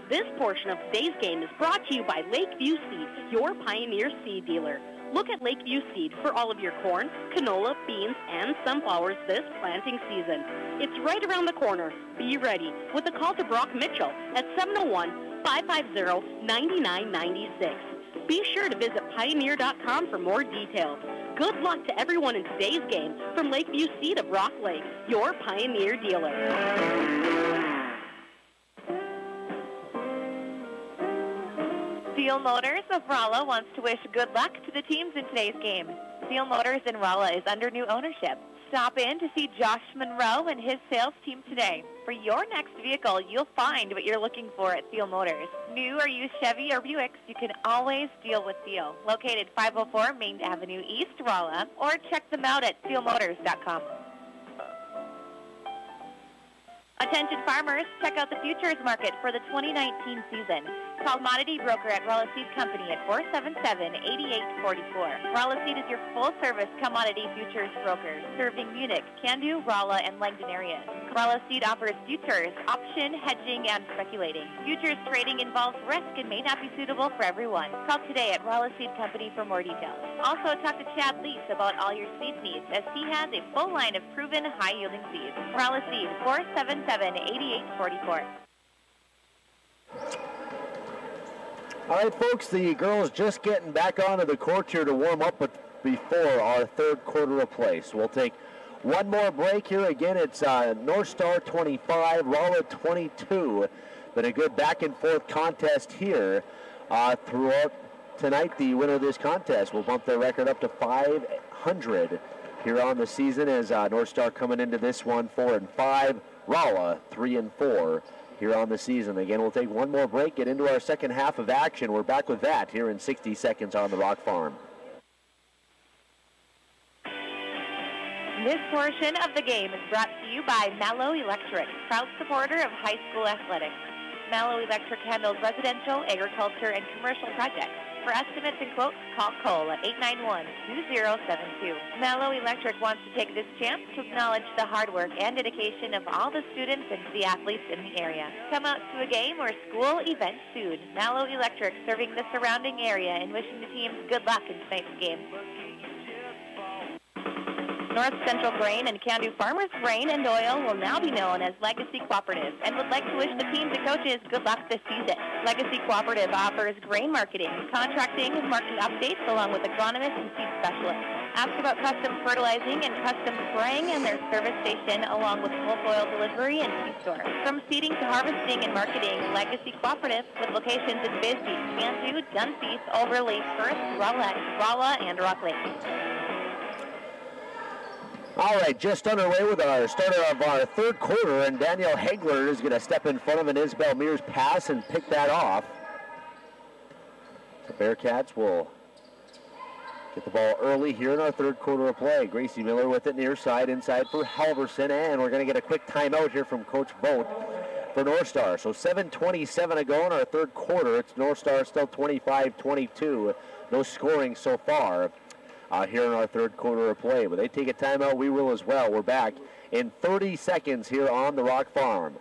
This portion of today's game is brought to you by Lakeview Seed, your Pioneer seed dealer. Look at Lakeview Seed for all of your corn, canola, beans, and sunflowers this planting season. It's right around the corner. Be ready with a call to Brock Mitchell at 701-550-9996. Be sure to visit Pioneer.com for more details. Good luck to everyone in today's game from Lakeview Seed of Rock Lake, your Pioneer dealer. Steel Motors of Rolla wants to wish good luck to the teams in today's game. Steel Motors in Rolla is under new ownership. Stop in to see Josh Monroe and his sales team today. For your next vehicle, you'll find what you're looking for at Steel Motors. New or used Chevy or Buicks, you can always deal with Steel. Located 504 Main Avenue East, Rolla, or check them out at steelmotors.com. Attention farmers, check out the futures market for the 2019 season. Commodity broker at Rolla Seed Company at 477-8844. Rolla Seed is your full-service commodity futures broker, serving Munich, Candu, Rolla, and Langdon areas. Rolla Seed offers futures, option, hedging, and speculating. Futures trading involves risk and may not be suitable for everyone. Call today at Rolla Seed Company for more details. Also, talk to Chad Lease about all your seed needs, as he has a full line of proven high-yielding seeds. Rolla Seed, 477-8844. All right, folks, the girls just getting back onto the court here to warm up before our third quarter of play. So we'll take one more break here. Again, it's North Star 25, Rolla 22. Been a good back-and-forth contest here throughout tonight. The winner of this contest will bump their record up to 500 here on the season, as North Star coming into this one 4-5, Rolla 3-4. Here on the season. Again, we'll take one more break, get into our second half of action. We're back with that here in 60 seconds on the Rock Farm. This portion of the game is brought to you by Mallow Electric, proud supporter of high school athletics. Mallow Electric handles residential, agriculture, and commercial projects. For estimates and quotes, call Cole at 891-2072. Mallow Electric wants to take this chance to acknowledge the hard work and dedication of all the students and the athletes in the area. Come out to a game or school event soon. Mallow Electric serving the surrounding area and wishing the teams good luck in tonight's game. North Central Grain and Candu Farmers Grain and Oil will now be known as Legacy Cooperative and would like to wish the teams and coaches good luck this season. Legacy Cooperative offers grain marketing, contracting, and marketing updates along with agronomists and seed specialists. Ask about custom fertilizing and custom spraying in their service station along with bulk oil delivery and seed store. From seeding to harvesting and marketing, Legacy Cooperative with locations in Bisbee, Candu, Dunseith, Overlake, Firth, Rolla, and Rock Lake. All right, just underway with our starter of our third quarter, and Danielle Hegler is going to step in front of an Isabel Mears pass and pick that off. The Bearcats will get the ball early here in our third quarter of play. Gracie Miller with it near side, inside for Halverson, and we're going to get a quick timeout here from Coach Vogt for North Star. So 7:27 to go in our third quarter. It's North Star still 25-22. No scoring so far here in our third quarter of play. But they take a timeout, we will as well. We're back in 30 seconds here on the Rock Farm.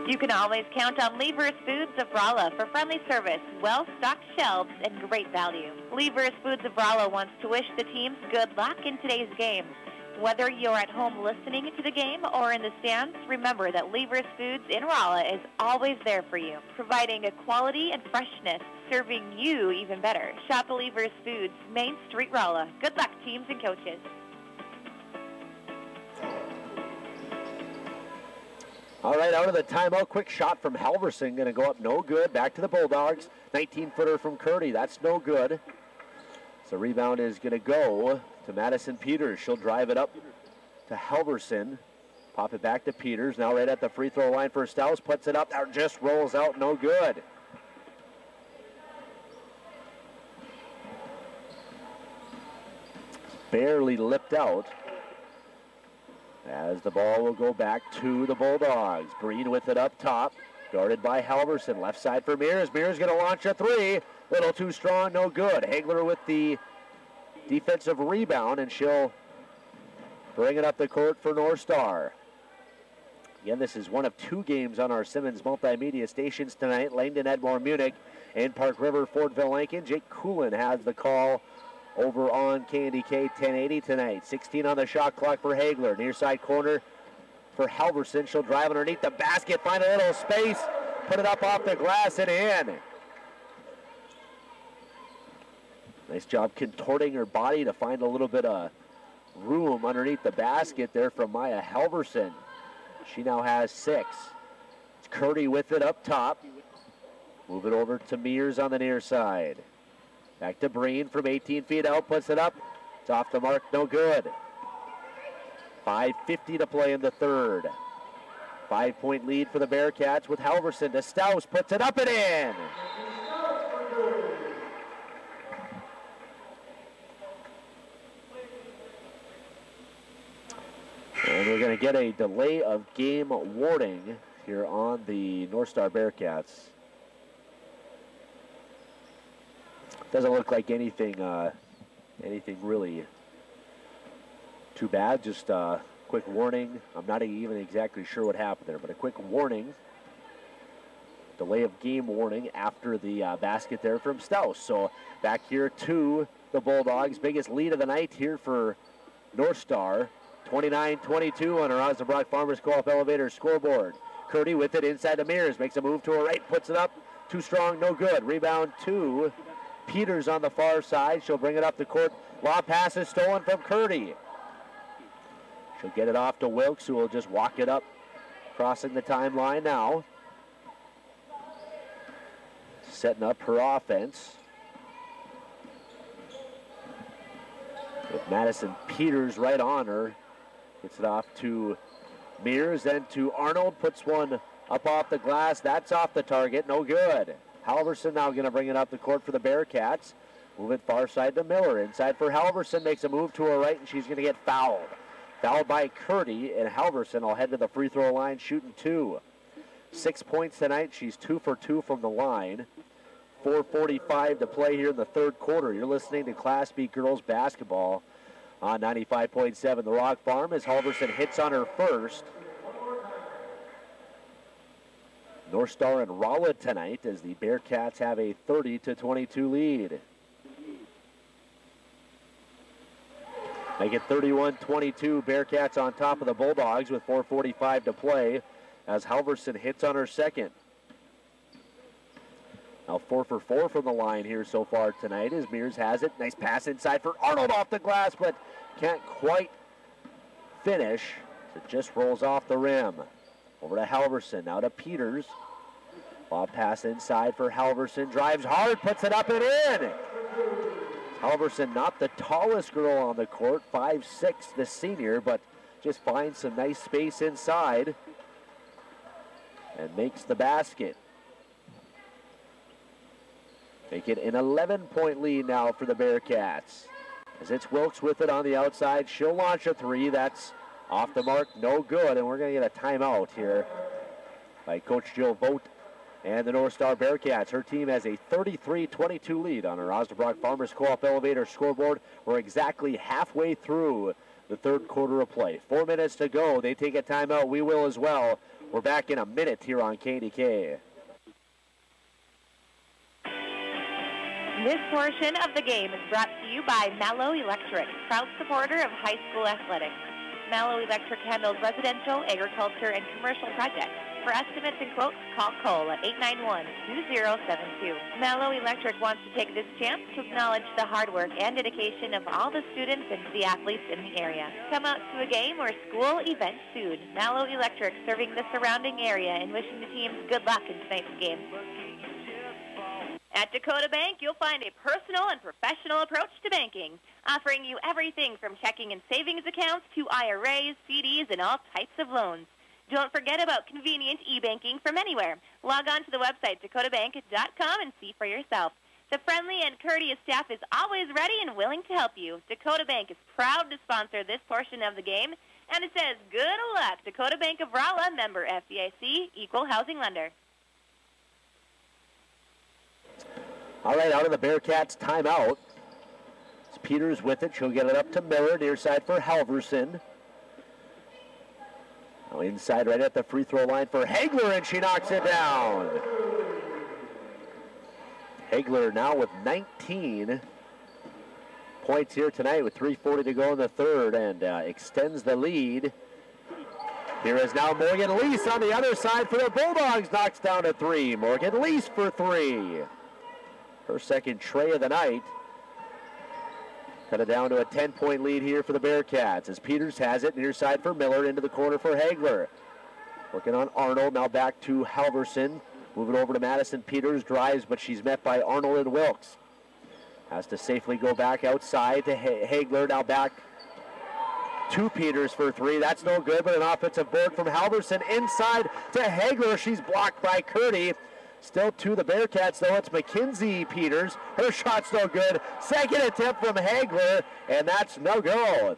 You can always count on Lever's Foods of Rolla for friendly service, well-stocked shelves, and great value. Lever's Foods of Rolla wants to wish the teams good luck in today's game. Whether you're at home listening to the game or in the stands, remember that Lever's Foods in Rolla is always there for you, providing a quality and freshness, serving you even better. Shop at Lever's Foods, Main Street, Rolla. Good luck, teams and coaches. All right, out of the timeout, quick shot from Halverson, going to go up, no good. Back to the Bulldogs. 19-footer from Curdy, that's no good. So rebound is going to go to Madison Peters. She'll drive it up to Halverson. Pop it back to Peters. Now right at the free throw line for Stouse. Puts it up. That just rolls out. No good. Barely lipped out. As the ball will go back to the Bulldogs. Breen with it up top. Guarded by Halverson. Left side for Mears. Mears going to launch a three. Little too strong. No good. Hagler with the defensive rebound, and she'll bring it up the court for North Star. Again, this is one of two games on our Simmons multimedia stations tonight. Langdon, Edmore, Munich, and Park River, Fordville, Lincoln. Jake Coolin has the call over on KNDK 1080 tonight. 16 on the shot clock for Hagler. Near side corner for Halverson. She'll drive underneath the basket, find a little space, put it up off the glass and in. Nice job contorting her body to find a little bit of room underneath the basket there from Maya Halverson. She now has 6. It's Curdy with it up top. Move it over to Mears on the near side. Back to Breen from 18 feet out, puts it up. It's off the mark, no good. 5:50 to play in the third. 5-point lead for the Bearcats with Halverson to Stouse, puts it up and in. And we're going to get a delay of game warning here on the North Star Bearcats. Doesn't look like anything really too bad. Just a quick warning. I'm not even exactly sure what happened there, but a quick warning. Delay of game warning after the basket there from Staus. So back here to the Bulldogs. Biggest lead of the night here for North Star. 29-22 on our Osnabrück Farmers Co-op Elevator scoreboard. Curdy with it inside the mirrors. Makes a move to her right. Puts it up. Too strong. No good. Rebound to Peters on the far side. She'll bring it up the court. Lob pass is stolen from Curdy. She'll get it off to Wilkes, who will just walk it up, crossing the timeline now. Setting up her offense. With Madison Peters right on her. Gets it off to Mears, then to Arnold. Puts one up off the glass. That's off the target. No good. Halverson now going to bring it up the court for the Bearcats. Move it far side to Miller. Inside for Halverson. Makes a move to her right, and she's going to get fouled. Fouled by Curdy, and Halverson will head to the free throw line shooting 2. 6 points tonight. She's 2 for 2 from the line. 4:45 to play here in the third quarter. You're listening to Class B girls basketball on 95.7 The Rock Farm as Halverson hits on her first. North Star and Rolla tonight as the Bearcats have a 30-22 lead. Make it 31-22. Bearcats on top of the Bulldogs with 4:45 to play as Halverson hits on her second. Now 4 for 4 from the line here so far tonight as Mears has it. Nice pass inside for Arnold off the glass, but can't quite finish. It just rolls off the rim. Over to Halverson, now to Peters. Lob pass inside for Halverson. Drives hard, puts it up and in. Halverson, not the tallest girl on the court, 5'6", the senior, but just finds some nice space inside and makes the basket. Make it an 11-point lead now for the Bearcats. As it's Wilkes with it on the outside, she'll launch a 3. That's off the mark, no good, and we're going to get a timeout here by Coach Jill Vogt and the North Star Bearcats. Her team has a 33-22 lead on her Osnabrück Farmers Co-op Elevator scoreboard. We're exactly halfway through the third quarter of play. 4 minutes to go. They take a timeout. We will as well. We're back in a minute here on KDK. This portion of the game is brought to you by Mallow Electric, proud supporter of high school athletics. Mallow Electric handles residential, agriculture, and commercial projects. For estimates and quotes, call Cole at 891-2072. Mallow Electric wants to take this chance to acknowledge the hard work and dedication of all the students and the athletes in the area. Come out to a game or school event soon. Mallow Electric serving the surrounding area and wishing the teams good luck in tonight's game. At Dakota Bank, you'll find a personal and professional approach to banking, offering you everything from checking and savings accounts to IRAs, CDs, and all types of loans. Don't forget about convenient e-banking from anywhere. Log on to the website, dakotabank.com, and see for yourself. The friendly and courteous staff is always ready and willing to help you. Dakota Bank is proud to sponsor this portion of the game, and it says, good luck, Dakota Bank of Rolla, member FDIC, equal housing lender. All right, out of the Bearcats timeout. It's Peters with it. She'll get it up to Miller, near side for Halverson. Now inside right at the free throw line for Hagler, and she knocks it down. Hagler now with 19 points here tonight with 3:40 to go in the third, and extends the lead. Here is now Morgan Lease on the other side for the Bulldogs. Knocks down a 3. Morgan Lease for 3. Her second tray of the night. Cut it down to a 10-point lead here for the Bearcats as Peters has it near side for Miller, into the corner for Hagler. Working on Arnold, now back to Halverson. Moving over to Madison Peters, drives, but she's met by Arnold and Wilkes. Has to safely go back outside to Hagler, now back to Peters for 3. That's no good, but an offensive board from Halverson inside to Hagler. She's blocked by Curdy. Still to the Bearcats, though. It's Mackenzie Peters. Her shot's no good. Second attempt from Hagler, and that's no good.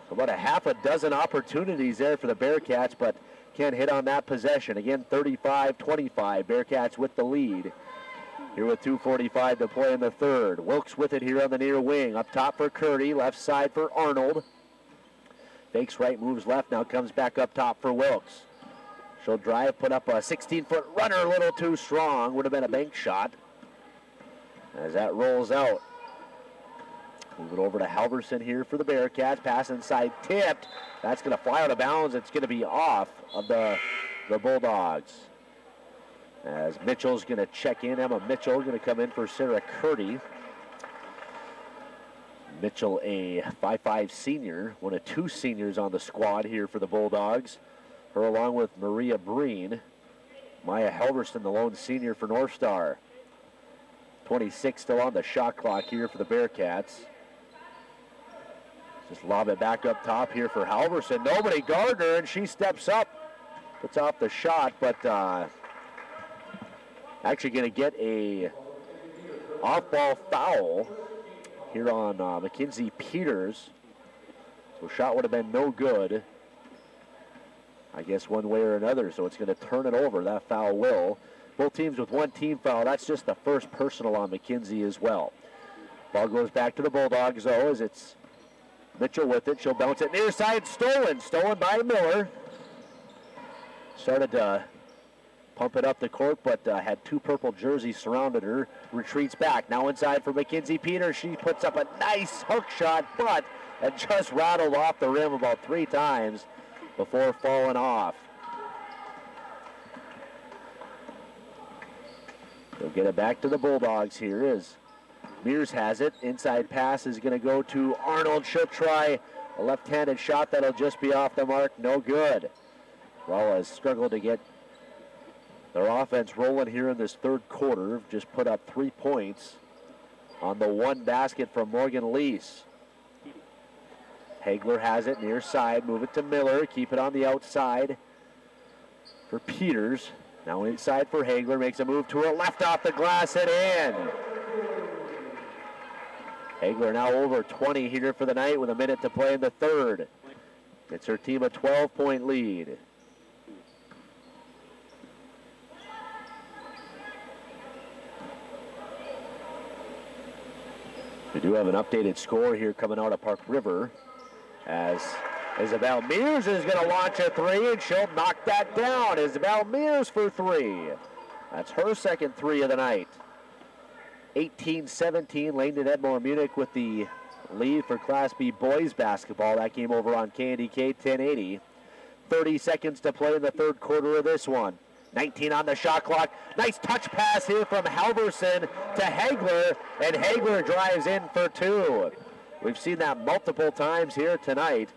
About a half a dozen opportunities there for the Bearcats, but can't hit on that possession. Again, 35-25. Bearcats with the lead. Here with 2:45 to play in the third. Wilkes with it here on the near wing. Up top for Curdy. Left side for Arnold. Fakes right, moves left. Now comes back up top for Wilkes. She'll drive, put up a 16-foot runner, a little too strong. Would have been a bank shot. As that rolls out. Move it over to Halverson here for the Bearcats. Pass inside, tipped. That's going to fly out of bounds. It's going to be off of the Bulldogs. As Mitchell's going to check in. Emma Mitchell going to come in for Sarah Curdy. Mitchell, a 5'5" senior, one of two seniors on the squad here for the Bulldogs. Her along with Maria Breen. Maya Halverson, the lone senior for North Star. 26 still on the shot clock here for the Bearcats. Just lob it back up top here for Halverson. Nobody guarded her, and she steps up. Puts off the shot, but actually going to get a off-ball foul here on Mackenzie Peters. So shot would have been no good, I guess, one way or another. So it's going to turn it over. That foul will. Both teams with one team foul. That's just the first personal on Mackenzie as well. Ball goes back to the Bulldogs, though, as it's Mitchell with it. She'll bounce it near side. Stolen by Miller. Started to pump it up the court, but had two purple jerseys surrounded her. Retreats back. Now inside for Mackenzie Peters. She puts up a nice hook shot, but it just rattled off the rim about 3 times before falling off. They'll get it back to the Bulldogs here as Mears has it. Inside pass is going to go to Arnold. She'll try a left-handed shot that'll just be off the mark. No good. Rolla has struggled to get their offense rolling here in this third quarter. Just put up 3 points on the one basket from Morgan Lease. Hagler has it near side. Move it to Miller. Keep it on the outside for Peters. Now inside for Hagler. Makes a move to her left off the glass and in. Hagler now over 20 here for the night with a minute to play in the third. It's her team a 12-point lead. We do have an updated score here coming out of Park River as Isabel Mears is going to launch a 3 and she'll knock that down. Isabel Mears for 3. That's her second 3 of the night. 18-17, Langdon Edmore Munich with the lead for Class B boys basketball. That game over on KNDK 1080. 30 seconds to play in the third quarter of this one. 19 on the shot clock. Nice touch pass here from Halverson to Hagler, and Hagler drives in for 2. We've seen that multiple times here tonight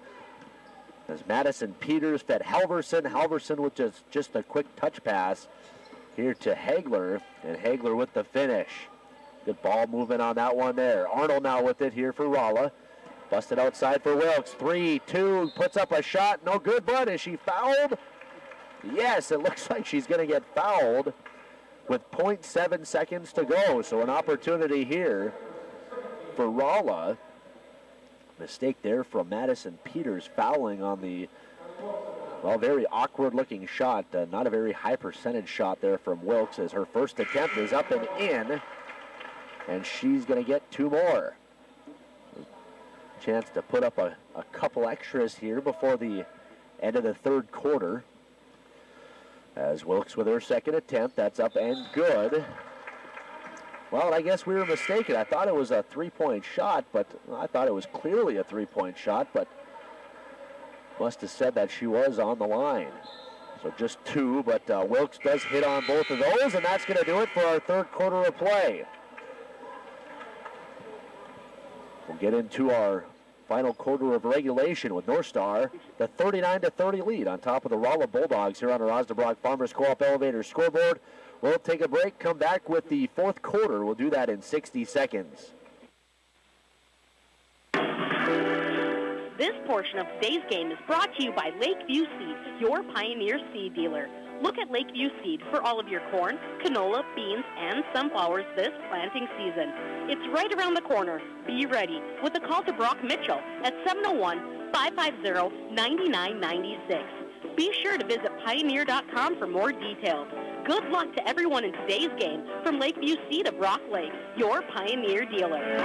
as Madison Peters fed Halverson. Halverson with just a quick touch pass here to Hagler, and Hagler with the finish. Good ball movement on that one there. Arnold now with it here for Rolla. Busted outside for Wilkes. 3-2, puts up a shot. No good, but is she fouled? Yes, it looks like she's going to get fouled with 0.7 seconds to go. So an opportunity here for Rolla. Mistake there from Madison Peters, fouling on the, well, very awkward looking shot. Not a very high percentage shot there from Wilkes as her first attempt is up and in. And she's going to get 2 more. Chance to put up a couple extras here before the end of the third quarter. As Wilkes with her second attempt, that's up and good. Well, I guess we were mistaken. I thought it was a 3-point shot, but I thought it was clearly a 3-point shot, but must have said that she was on the line. So just 2, but Wilkes does hit on both of those, and that's going to do it for our third quarter of play. We'll get into our final quarter of regulation with North Star, the 39-30 lead on top of the Rolla Bulldogs here on our Osnabrück Farmers Co-op Elevator scoreboard. We'll take a break, come back with the fourth quarter. We'll do that in 60 seconds. This portion of today's game is brought to you by Lakeview Seed, your Pioneer seed dealer. Look at Lakeview Seed for all of your corn, canola, beans, and sunflowers this planting season. It's right around the corner. Be ready with a call to Brock Mitchell at 701-550-9996. Be sure to visit yourpioneer.com for more details. Good luck to everyone in today's game from Lakeview C to Brock Lake, your Pioneer dealer.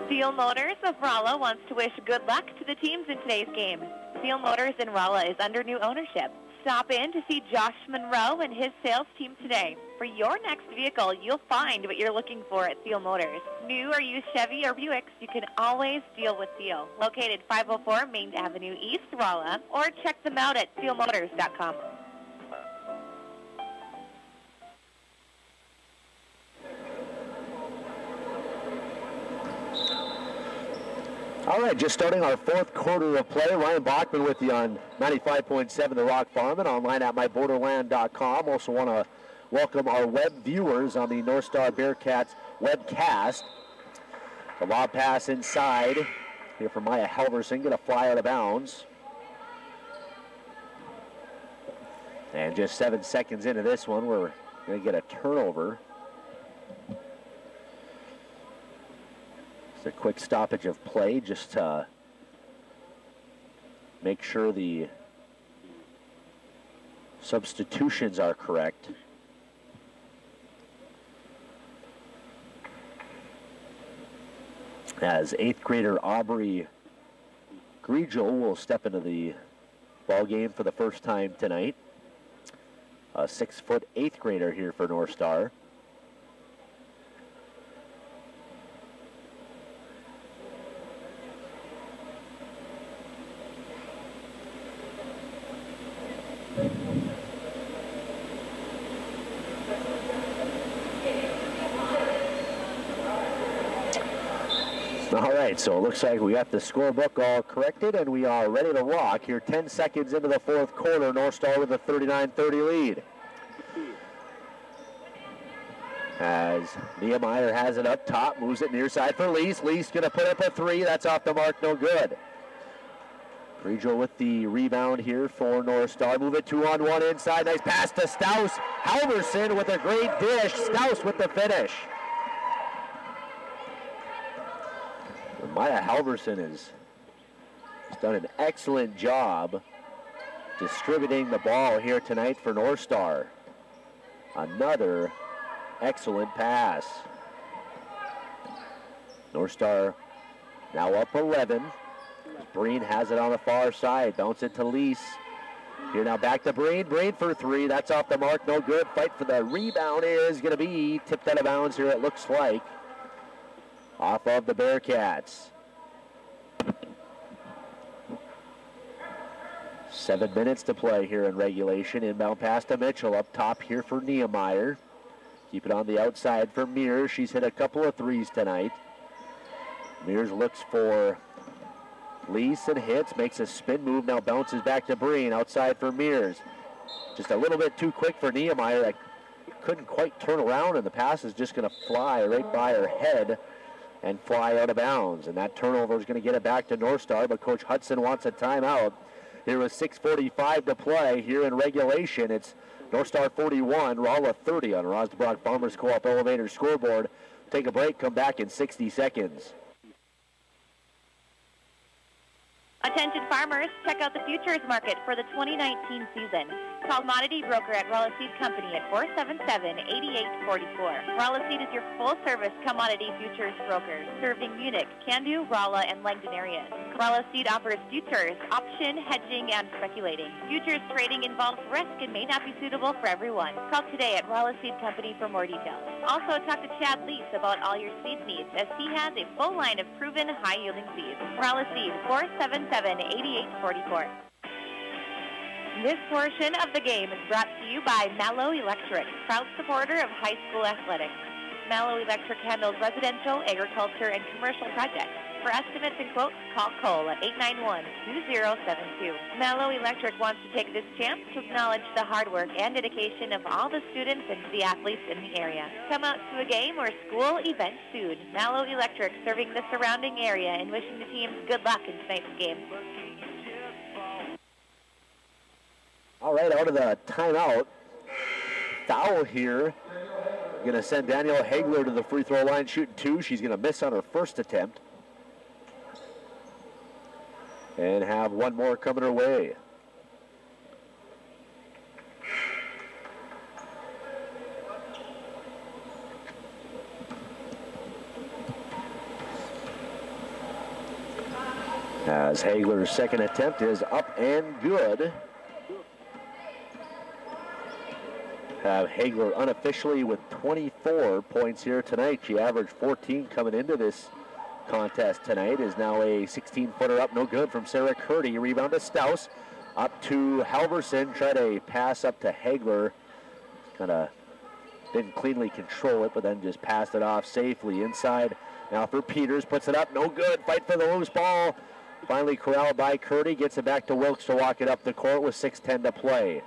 Steel Motors of Rolla wants to wish good luck to the teams in today's game. Steel Motors in Rolla is under new ownership. Stop in to see Josh Monroe and his sales team today. For your next vehicle, you'll find what you're looking for at Steel Motors. New or used Chevy or Buicks, you can always deal with Steel. Located 504 Main Avenue East, Rolla, or check them out at steelmotors.com. All right, just starting our fourth quarter of play. Ryan Bachman with you on 95.7 The Rock Farm and online at myborderland.com. Also want to welcome our web viewers on the North Star Bearcats webcast. The lob pass inside here from Maya Halverson, going to fly out of bounds. And just 7 seconds into this one, we're going to get a turnover. A quick stoppage of play just to make sure the substitutions are correct. As 8th grader Aubrey Griegel will step into the ball game for the first time tonight. A 6-foot 8th grader here for North Star. All right, so it looks like we got the scorebook all corrected and we are ready to rock here. 10 seconds into the fourth quarter, North Star with a 39-30 lead. As Nehemiah has it up top, moves it near side for Lease. Lease going to put up a three. That's off the mark, no good. Griegel with the rebound here for North Star. Move it 2-on-1 inside. Nice pass to Staus. Halverson with a great dish. Staus with the finish. Maya Halverson has done an excellent job distributing the ball here tonight for North Star. Another excellent pass. North Star now up 11. Breen has it on the far side. Bounce it to Lease. Here now back to Breen. Breen for three. That's off the mark. No good. Fight for the rebound is going to be tipped out of bounds here, it looks like. Off of the Bearcats. 7 minutes to play here in regulation. Inbound pass to Mitchell. Up top here for Nehemiah. Keep it on the outside for Mears. She's hit a couple of threes tonight. Mears looks for Lease and hits. Makes a spin move. Now bounces back to Breen. Outside for Mears. Just a little bit too quick for Nehemiah. That couldn't quite turn around, and the pass is just going to fly right by her head and fly out of bounds. And that turnover is going to get it back to North Star, but Coach Hudson wants a timeout. Here with 6:45 to play here in regulation. It's North Star 41, Rolla 30 on Rosbrock Farmers Co-op Elevator scoreboard. Take a break, come back in 60 seconds. Attention farmers, check out the futures market for the 2019 season. Call Commodity Broker at Rolla Seed Company at 477-8844. Rolla Seed is your full-service commodity futures broker, serving Munich, Candu, Rolla, and Langdon areas. Rolla Seed offers futures, option, hedging, and speculating. Futures trading involves risk and may not be suitable for everyone. Call today at Rolla Seed Company for more details. Also, talk to Chad Lease about all your seed needs, as he has a full line of proven high-yielding seeds. Rolla Seed, 477-8844. This portion of the game is brought to you by Mallow Electric, proud supporter of high school athletics. Mallow Electric handles residential, agriculture, and commercial projects. For estimates and quotes, call Cole at 891-2072. Mallow Electric wants to take this chance to acknowledge the hard work and dedication of all the students and the athletes in the area. Come out to a game or school event soon. Mallow Electric serving the surrounding area and wishing the teams good luck in tonight's game. All right, out of the timeout. Foul here. Going to send Danielle Hagler to the free throw line shooting two. She's going to miss on her first attempt. and have one more coming her way. As Hagler's second attempt is up and good. Have Hagler unofficially with 24 points here tonight. She averaged 14 coming into this contest tonight. Is now a 16-footer up, no good from Sarah Curdy. Rebound to Staus. Up to Halverson. Tried a pass up to Hagler. Kind of didn't cleanly control it, but then just passed it off safely inside. Now for Peters. Puts it up, no good. Fight for the loose ball. Finally corralled by Curdy. Gets it back to Wilkes to walk it up the court with 6:10 to play.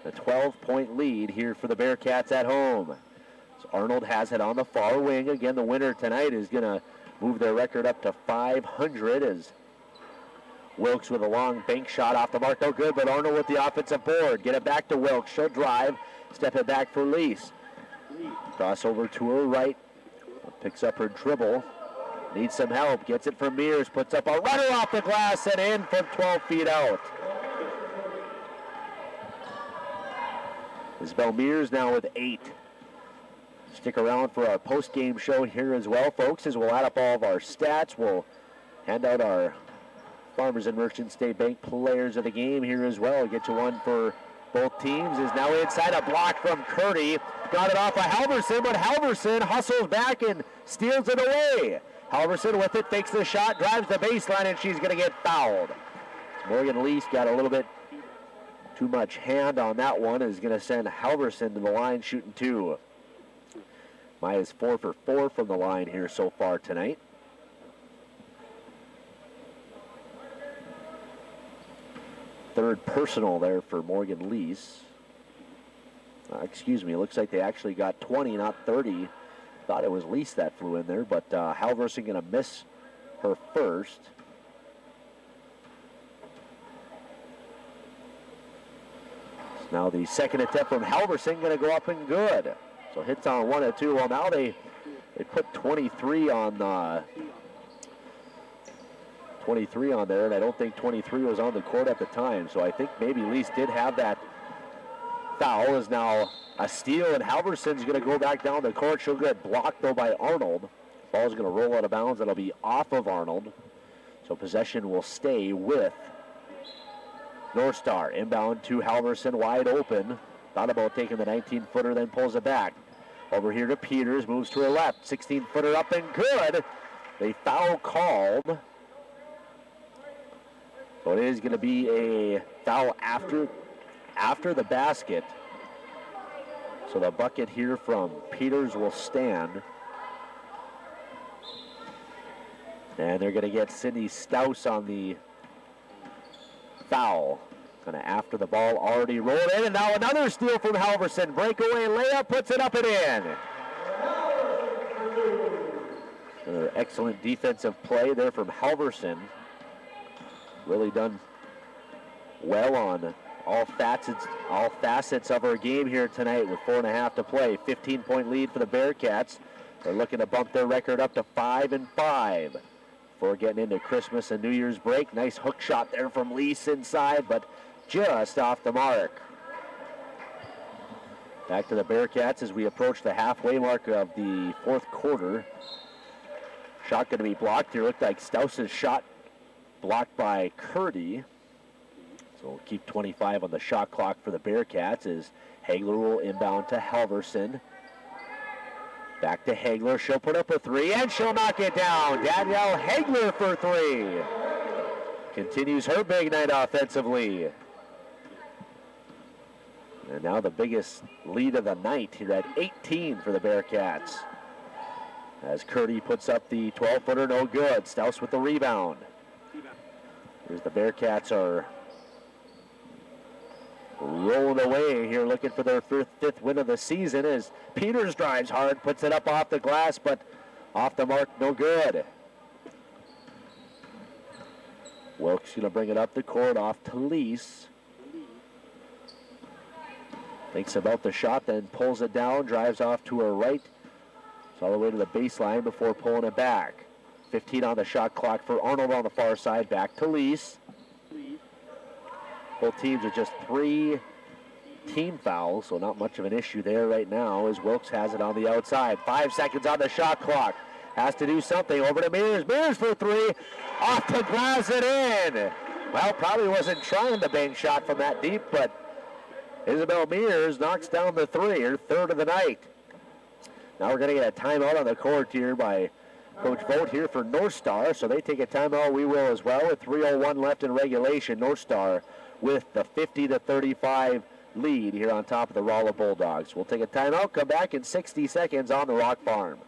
A 12-point lead here for the Bearcats at home. So Arnold has it on the far wing. Again, the winner tonight is going to move their record up to 500 as Wilkes with a long bank shot off the mark. No good, but Arnold with the offensive board. Get it back to Wilkes. She'll drive. Step it back for Lease. Crossover to her right. Picks up her dribble. Needs some help. Gets it from Mears. Puts up a runner off the glass and in from 12 feet out. Isabel Mears now with 8. Stick around for our post-game show here as well, folks, as we'll add up all of our stats. We'll hand out our Farmers and Merchant State Bank players of the game here as well. Get you one for both teams. Is now inside, a block from Curdy. Got it off of Halverson, but Halverson hustles back and steals it away. Halverson with it, fakes the shot, drives the baseline, and she's going to get fouled. Morgan Lease got a little bit too much hand on that one. Is going to send Halverson to the line shooting 2. Maya's 4 for 4 from the line here so far tonight. Third personal there for Morgan Lease. Excuse me, it looks like they actually got 20, not 30. Thought it was Lease that flew in there, but Halverson going to miss her first. Now the second attempt from Halverson going to go up and good. So hits on 1 and 2. Well, now they put 23 on 23 on there, and I don't think 23 was on the court at the time. So I think maybe Lease did have that foul. Is now a steal, and Halverson's going to go back down the court. She'll get blocked though by Arnold. Ball's going to roll out of bounds. It'll be off of Arnold. So possession will stay with North Star. Inbound to Halverson, wide open. Thought about taking the 19-footer, then pulls it back. Over here to Peters, moves to her left. 16-footer up and good. The foul called. So it is going to be a foul after the basket. So the bucket here from Peters will stand. And they're going to get Sydney Staus on the foul. Kind of after the ball already rolled in, and now another steal from Halverson. Breakaway layup, puts it up and in. Another excellent defensive play there from Halverson. Really done well on all facets of her game here tonight with 4.5 to play. 15-point lead for the Bearcats. They're looking to bump their record up to 5-5 before getting into Christmas and New Year's break. Nice hook shot there from Lease inside, but just off the mark. Back to the Bearcats as we approach the halfway mark of the fourth quarter. Shot going to be blocked here. Looked like Staus's shot blocked by Curdy. So we'll keep 25 on the shot clock for the Bearcats as Hagler will inbound to Halverson. Back to Hagler. She'll put up a 3 and she'll knock it down. Danielle Hagler for 3. Continues her big night offensively. And now the biggest lead of the night here at 18 for the Bearcats. As Curdy puts up the 12-footer, no good. Staus with the rebound. Here's the Bearcats are rolling away here, looking for their fifth win of the season as Peters drives hard, puts it up off the glass, but off the mark, no good. Wilkes going to bring it up the court, off to Lease. Thinks about the shot, then pulls it down, drives off to her right. It's all the way to the baseline before pulling it back. 15 on the shot clock for Arnold on the far side, back to Lease. Both teams with just 3 team fouls, so not much of an issue there right now as Wilkes has it on the outside. 5 seconds on the shot clock. Has to do something. Over to Mears. Mears for 3. Off the glass and in. Well, probably wasn't trying the bank shot from that deep, but Isabel Mears knocks down the 3, her 3rd of the night. Now we're going to get a timeout on the court here by Coach Vogt here for North Star. So they take a timeout. We will as well with 3:01 left in regulation. North Star with the 50-35 lead here on top of the Rolla Bulldogs. We'll take a timeout. Come back in 60 seconds on the Rock Farm.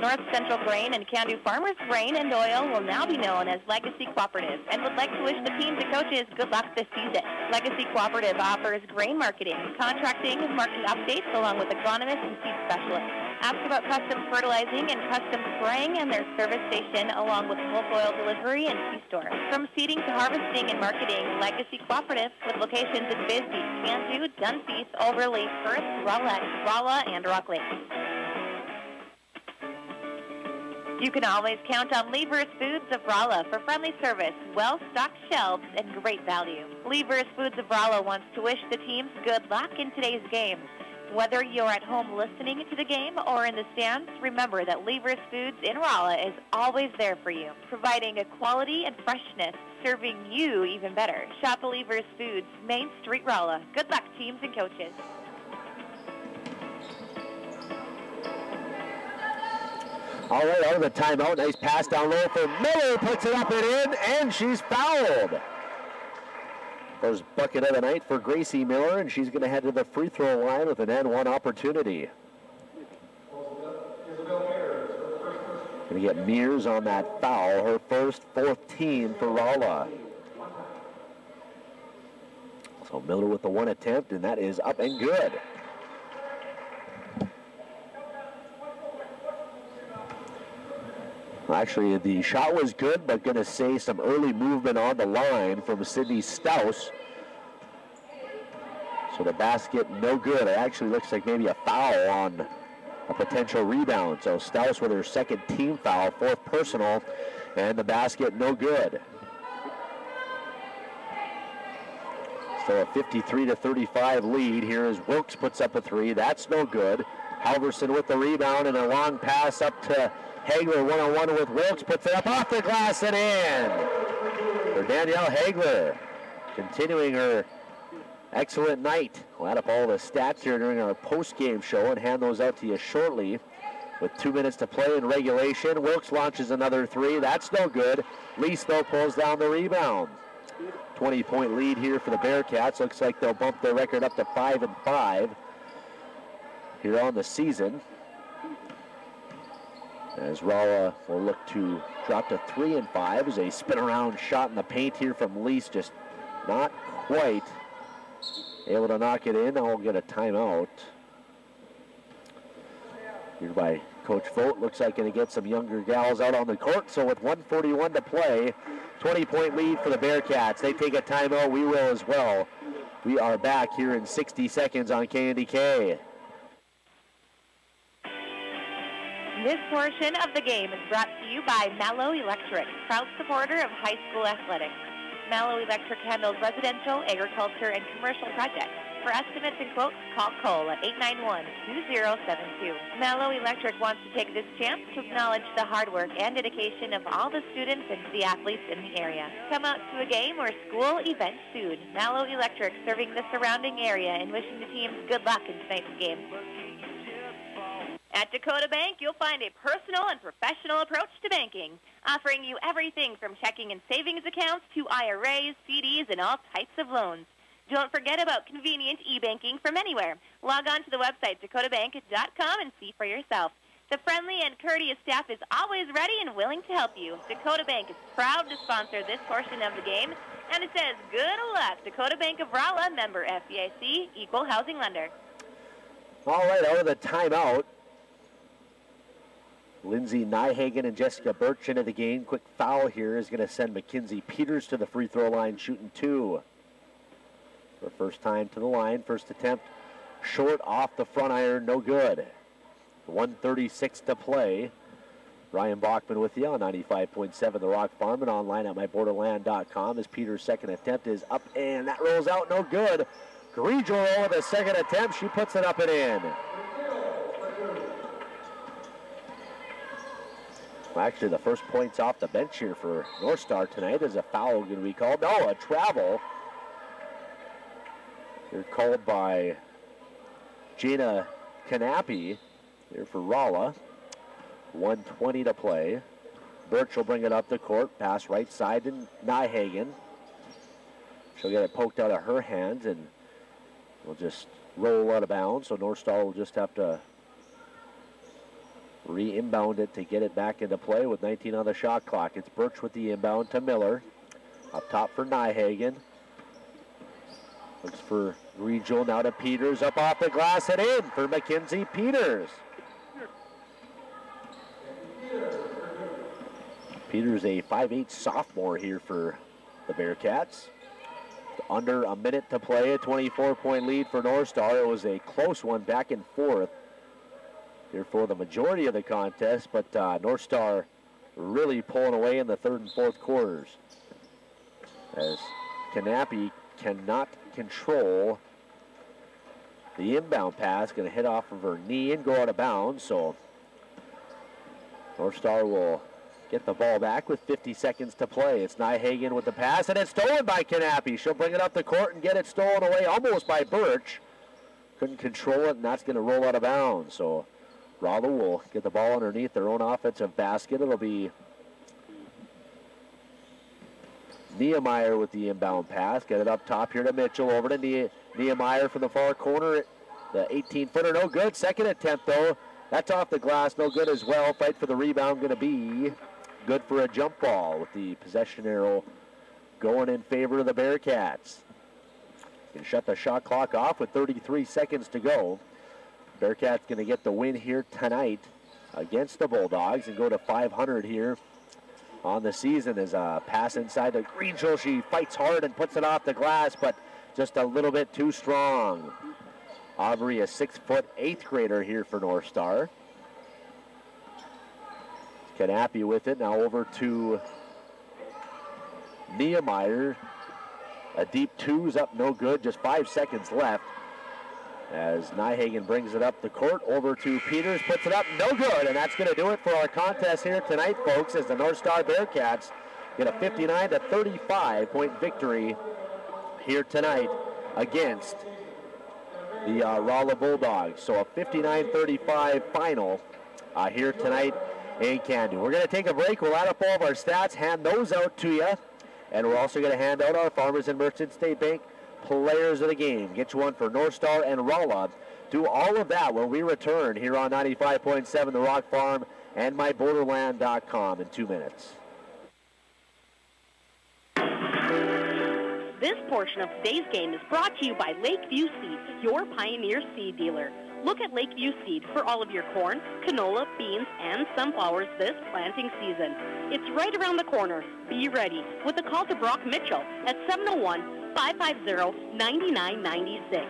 North Central Grain and Can-Do Farmers Grain and Oil will now be known as Legacy Cooperative and would like to wish the teams and coaches good luck this season. Legacy Cooperative offers grain marketing, contracting, marketing updates along with agronomists and seed specialists. Ask about custom fertilizing and custom spraying and their service station along with bulk oil delivery and C-store. From seeding to harvesting and marketing, Legacy Cooperative with locations in Bisbee, Can-Do, Dunphy, Overlake, Firth, Rolla, and Rock Lake. You can always count on Lever's Foods of Rolla for friendly service, well-stocked shelves, and great value. Lever's Foods of Rolla wants to wish the teams good luck in today's game. Whether you're at home listening to the game or in the stands, remember that Lever's Foods in Rolla is always there for you, providing a quality and freshness, serving you even better. Shop Lever's Foods, Main Street, Rolla. Good luck, teams and coaches. All right, out of the timeout. Nice pass down low for Miller. Puts it up and in, and she's fouled. First bucket of the night for Gracie Miller, and she's going to head to the free throw line with an N1 opportunity. Going to get Mears on that foul, her first, 4th team for Rolla. So Miller with the 1 attempt, and that is up and good. Actually, the shot was good, but going to say some early movement on the line from Sydney Stouse. So the basket, no good. It actually looks like maybe a foul on a potential rebound. So Stouse with her 2nd team foul, 4th personal, and the basket, no good. So a 53-35 lead here as Wilkes puts up a 3. That's no good. Halverson with the rebound and a long pass up to Hagler, 1-on-1 with Wilkes, puts it up off the glass and in. For Danielle Hagler, continuing her excellent night. We'll add up all the stats here during our post-game show and hand those out to you shortly. With 2 minutes to play in regulation, Wilkes launches another 3. That's no good. Lease, though, pulls down the rebound. 20-point lead here for the Bearcats. Looks like they'll bump their record up to 5-5 here on the season, as Rolla will look to drop to 3-5 as a spin around shot in the paint here from Lease, just not quite able to knock it in. Now we'll get a timeout here by Coach Vogt. Looks like going to get some younger gals out on the court. So with 1:41 to play, 20-point lead for the Bearcats. They take a timeout. We will as well. We are back here in 60 seconds on KNDK. This portion of the game is brought to you by Mallow Electric, proud supporter of high school athletics. Mallow Electric handles residential, agriculture, and commercial projects. For estimates and quotes, call Cole at 891-2072. Mallow Electric wants to take this chance to acknowledge the hard work and dedication of all the students and the athletes in the area. Come out to a game or school event soon. Mallow Electric serving the surrounding area and wishing the teams good luck in tonight's game. At Dakota Bank, you'll find a personal and professional approach to banking, offering you everything from checking and savings accounts to IRAs, CDs, and all types of loans. Don't forget about convenient e-banking from anywhere. Log on to the website dakotabank.com and see for yourself. The friendly and courteous staff is always ready and willing to help you. Dakota Bank is proud to sponsor this portion of the game, and it says good luck. Dakota Bank of Rolla, member FDIC, equal housing lender. All right, out of the timeout, Lindsay Nyhagen and Jessica Birch into the game. Quick foul here is going to send Mackenzie Peters to the free throw line, shooting 2. For first time to the line, first attempt short off the front iron, no good. 1:36 to play. Ryan Bachman with you on 95.7 The Rock Farm and online at myborderland.com as Peter's second attempt is up and that rolls out, no good. Grigio with a second attempt, she puts it up and in. Well, actually, the first points off the bench here for North Star tonight is a foul going to be called. No, a travel. They're called by Gina Knappe here for Rolla. 1:20 to play. Birch will bring it up the court. Pass right side to Nyhagen. She'll get it poked out of her hands and will just roll out of bounds. So North Star will just have to re-inbound it to get it back into play with 19 on the shot clock. It's Birch with the inbound to Miller. Up top for Nyhagen. Looks for Grigio now to Peters. Up off the glass and in for Mackenzie Peters. Peters, a 5'8" sophomore here for the Bearcats. Under a minute to play, a 24-point lead for North Star. It was a close one back and forth here for the majority of the contest, but North Star really pulling away in the third and fourth quarters as Knappe cannot control the inbound pass. Going to hit off of her knee and go out of bounds, so North Star will get the ball back with 50 seconds to play. It's Nyhagen with the pass, and it's stolen by Knappe. She'll bring it up the court and get it stolen away almost by Birch. Couldn't control it, and that's going to roll out of bounds. So Rolla will get the ball underneath their own offensive basket. It'll be Niemeyer with the inbound pass. Get it up top here to Mitchell. Over to Niemeyer from the far corner. The 18-footer, no good. Second attempt, though. That's off the glass, no good as well. Fight for the rebound, going to be good for a jump ball with the possession arrow going in favor of the Bearcats. Can shut the shot clock off with 33 seconds to go. Bearcats going to get the win here tonight against the Bulldogs and go to 500 here on the season. As a pass inside to Grigio. She fights hard and puts it off the glass, but just a little bit too strong. Aubrey, a 6-foot 8th grader here for North Star. Knappe with it. Now over to Niemeyer. A deep two's up, no good. Just 5 seconds left. As Nyhagen brings it up the court. Over to Peters, puts it up, no good. And that's going to do it for our contest here tonight, folks, as the North Star Bearcats get a 59-35 point victory here tonight against the Rolla Bulldogs. So a 59-35 final here tonight in Candu. We're going to take a break. We'll add up all of our stats, hand those out to you, and we're also going to hand out our Farmers and Merchant State Bank players of the game. Get you one for North Star and Rolla. Do all of that when we return here on 95.7 The Rock Farm and myborderland.com in 2 minutes. This portion of today's game is brought to you by Lakeview Seed, your Pioneer seed dealer. Look at Lakeview Seed for all of your corn, canola, beans, and sunflowers this planting season. It's right around the corner. Be ready with a call to Brock Mitchell at 701-550-9996.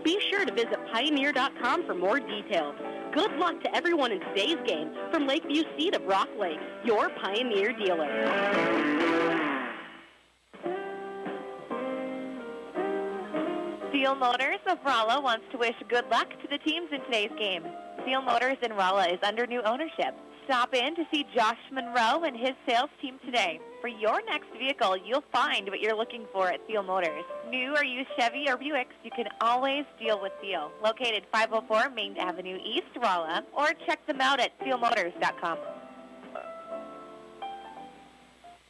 Be sure to visit Pioneer.com for more details. Good luck to everyone in today's game from Lakeview Seed of Rock Lake, your Pioneer dealer. Steel Motors of Rolla wants to wish good luck to the teams in today's game. Steel Motors in Rolla is under new ownership. Stop in to see Josh Monroe and his sales team today. For your next vehicle, you'll find what you're looking for at Steel Motors. New or used Chevy or Buicks, you can always deal with Steel. Located 504 Main Avenue East, Rolla, or check them out at steelmotors.com.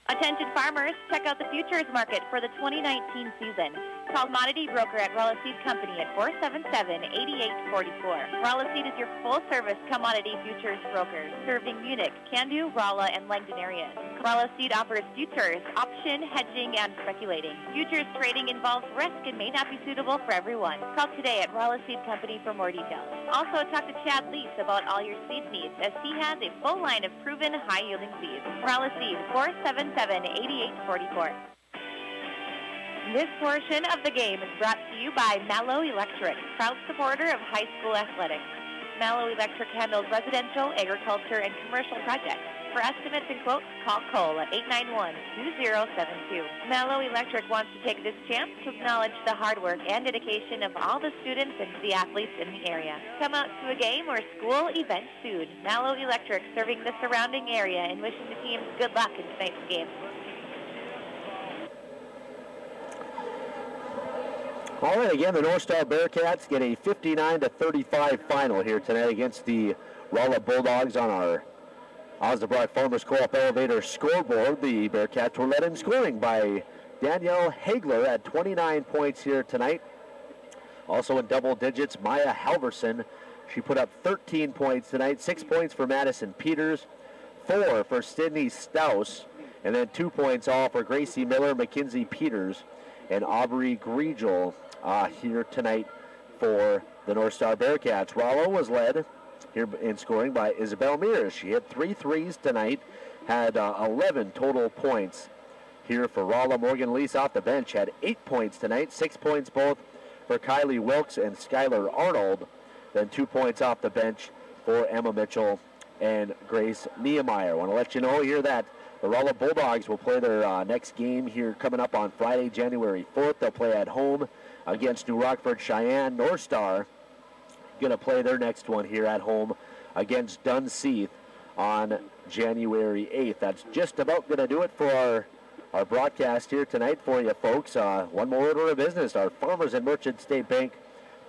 Attention farmers, check out the futures market for the 2019 season. Call Commodity Broker at Rolla Seed Company at 477-8844. Rolla Seed is your full-service commodity futures broker, serving Munich, Candu, Rolla, and Langdon areas. Rolla Seed offers futures, option, hedging, and speculating. Futures trading involves risk and may not be suitable for everyone. Call today at Rolla Seed Company for more details. Also, talk to Chad Lease about all your seed needs, as he has a full line of proven high-yielding seeds. Rolla Seed, 477-8844. This portion of the game is brought to you by Mallow Electric, proud supporter of high school athletics. Mallow Electric handles residential, agriculture, and commercial projects. For estimates and quotes, call Cole at 891-2072. Mallow Electric wants to take this chance to acknowledge the hard work and dedication of all the students and the athletes in the area. Come out to a game or school event soon. Mallow Electric serving the surrounding area and wishing the teams good luck in tonight's game. All right, again, the North Star Bearcats get a 59-35 final here tonight against the Rolla Bulldogs on our Osnabrück Farmers Co-op Elevator scoreboard. The Bearcats were led in scoring by Danielle Hagler at 29 points here tonight. Also in double digits, Maya Halverson. She put up 13 points tonight. 6 points for Madison Peters, 4 for Sydney Staus, and then 2 points all for Gracie Miller, Mackenzie Peters, and Aubrey Griegel here tonight for the North Star Bearcats. Rolla was led here in scoring by Isabel Mears. She hit 3 threes tonight, had 11 total points here for Rolla. Morgan Lease off the bench had 8 points tonight, 6 points both for Kylie Wilkes and Skylar Arnold, then 2 points off the bench for Emma Mitchell and Grace Niemeyer. I want to let you know here that the Rolla Bulldogs will play their next game here coming up on Friday, January 4th. They'll play at home against New Rockford Cheyenne. North Star going to play their next one here at home against Dunseith on January 8th. That's just about going to do it for our broadcast here tonight for you folks. One more order of business. Our Farmers and Merchant State Bank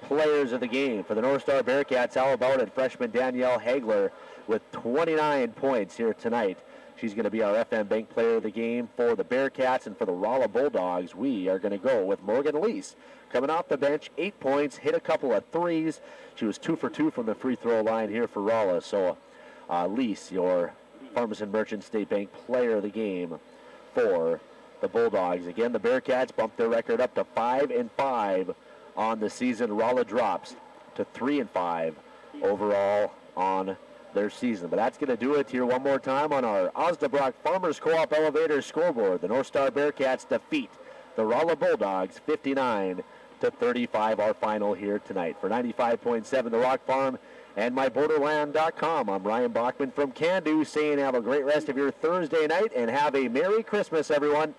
players of the game. For the North Star Bearcats, how about it? Freshman Danielle Hagler with 29 points here tonight. She's going to be our FM Bank player of the game. For the Bearcats and for the Rolla Bulldogs, we are going to go with Morgan Lease. Coming off the bench, 8 points, hit a couple of threes. She was 2 for 2 from the free throw line here for Rolla. So Lease, your Farmers and Merchant State Bank player of the game for the Bulldogs. Again, the Bearcats bumped their record up to 5-5 on the season. Rolla drops to 3-5 overall on their season. But that's going to do it here one more time on our Osnabrück Farmers Co-op Elevator scoreboard. The North Star Bearcats defeat the Rolla Bulldogs 59-35, our final here tonight. For 95.7 The Rock Farm and myborderland.com, I'm Ryan Bachman from Can-Do saying have a great rest of your Thursday night and have a Merry Christmas, everyone.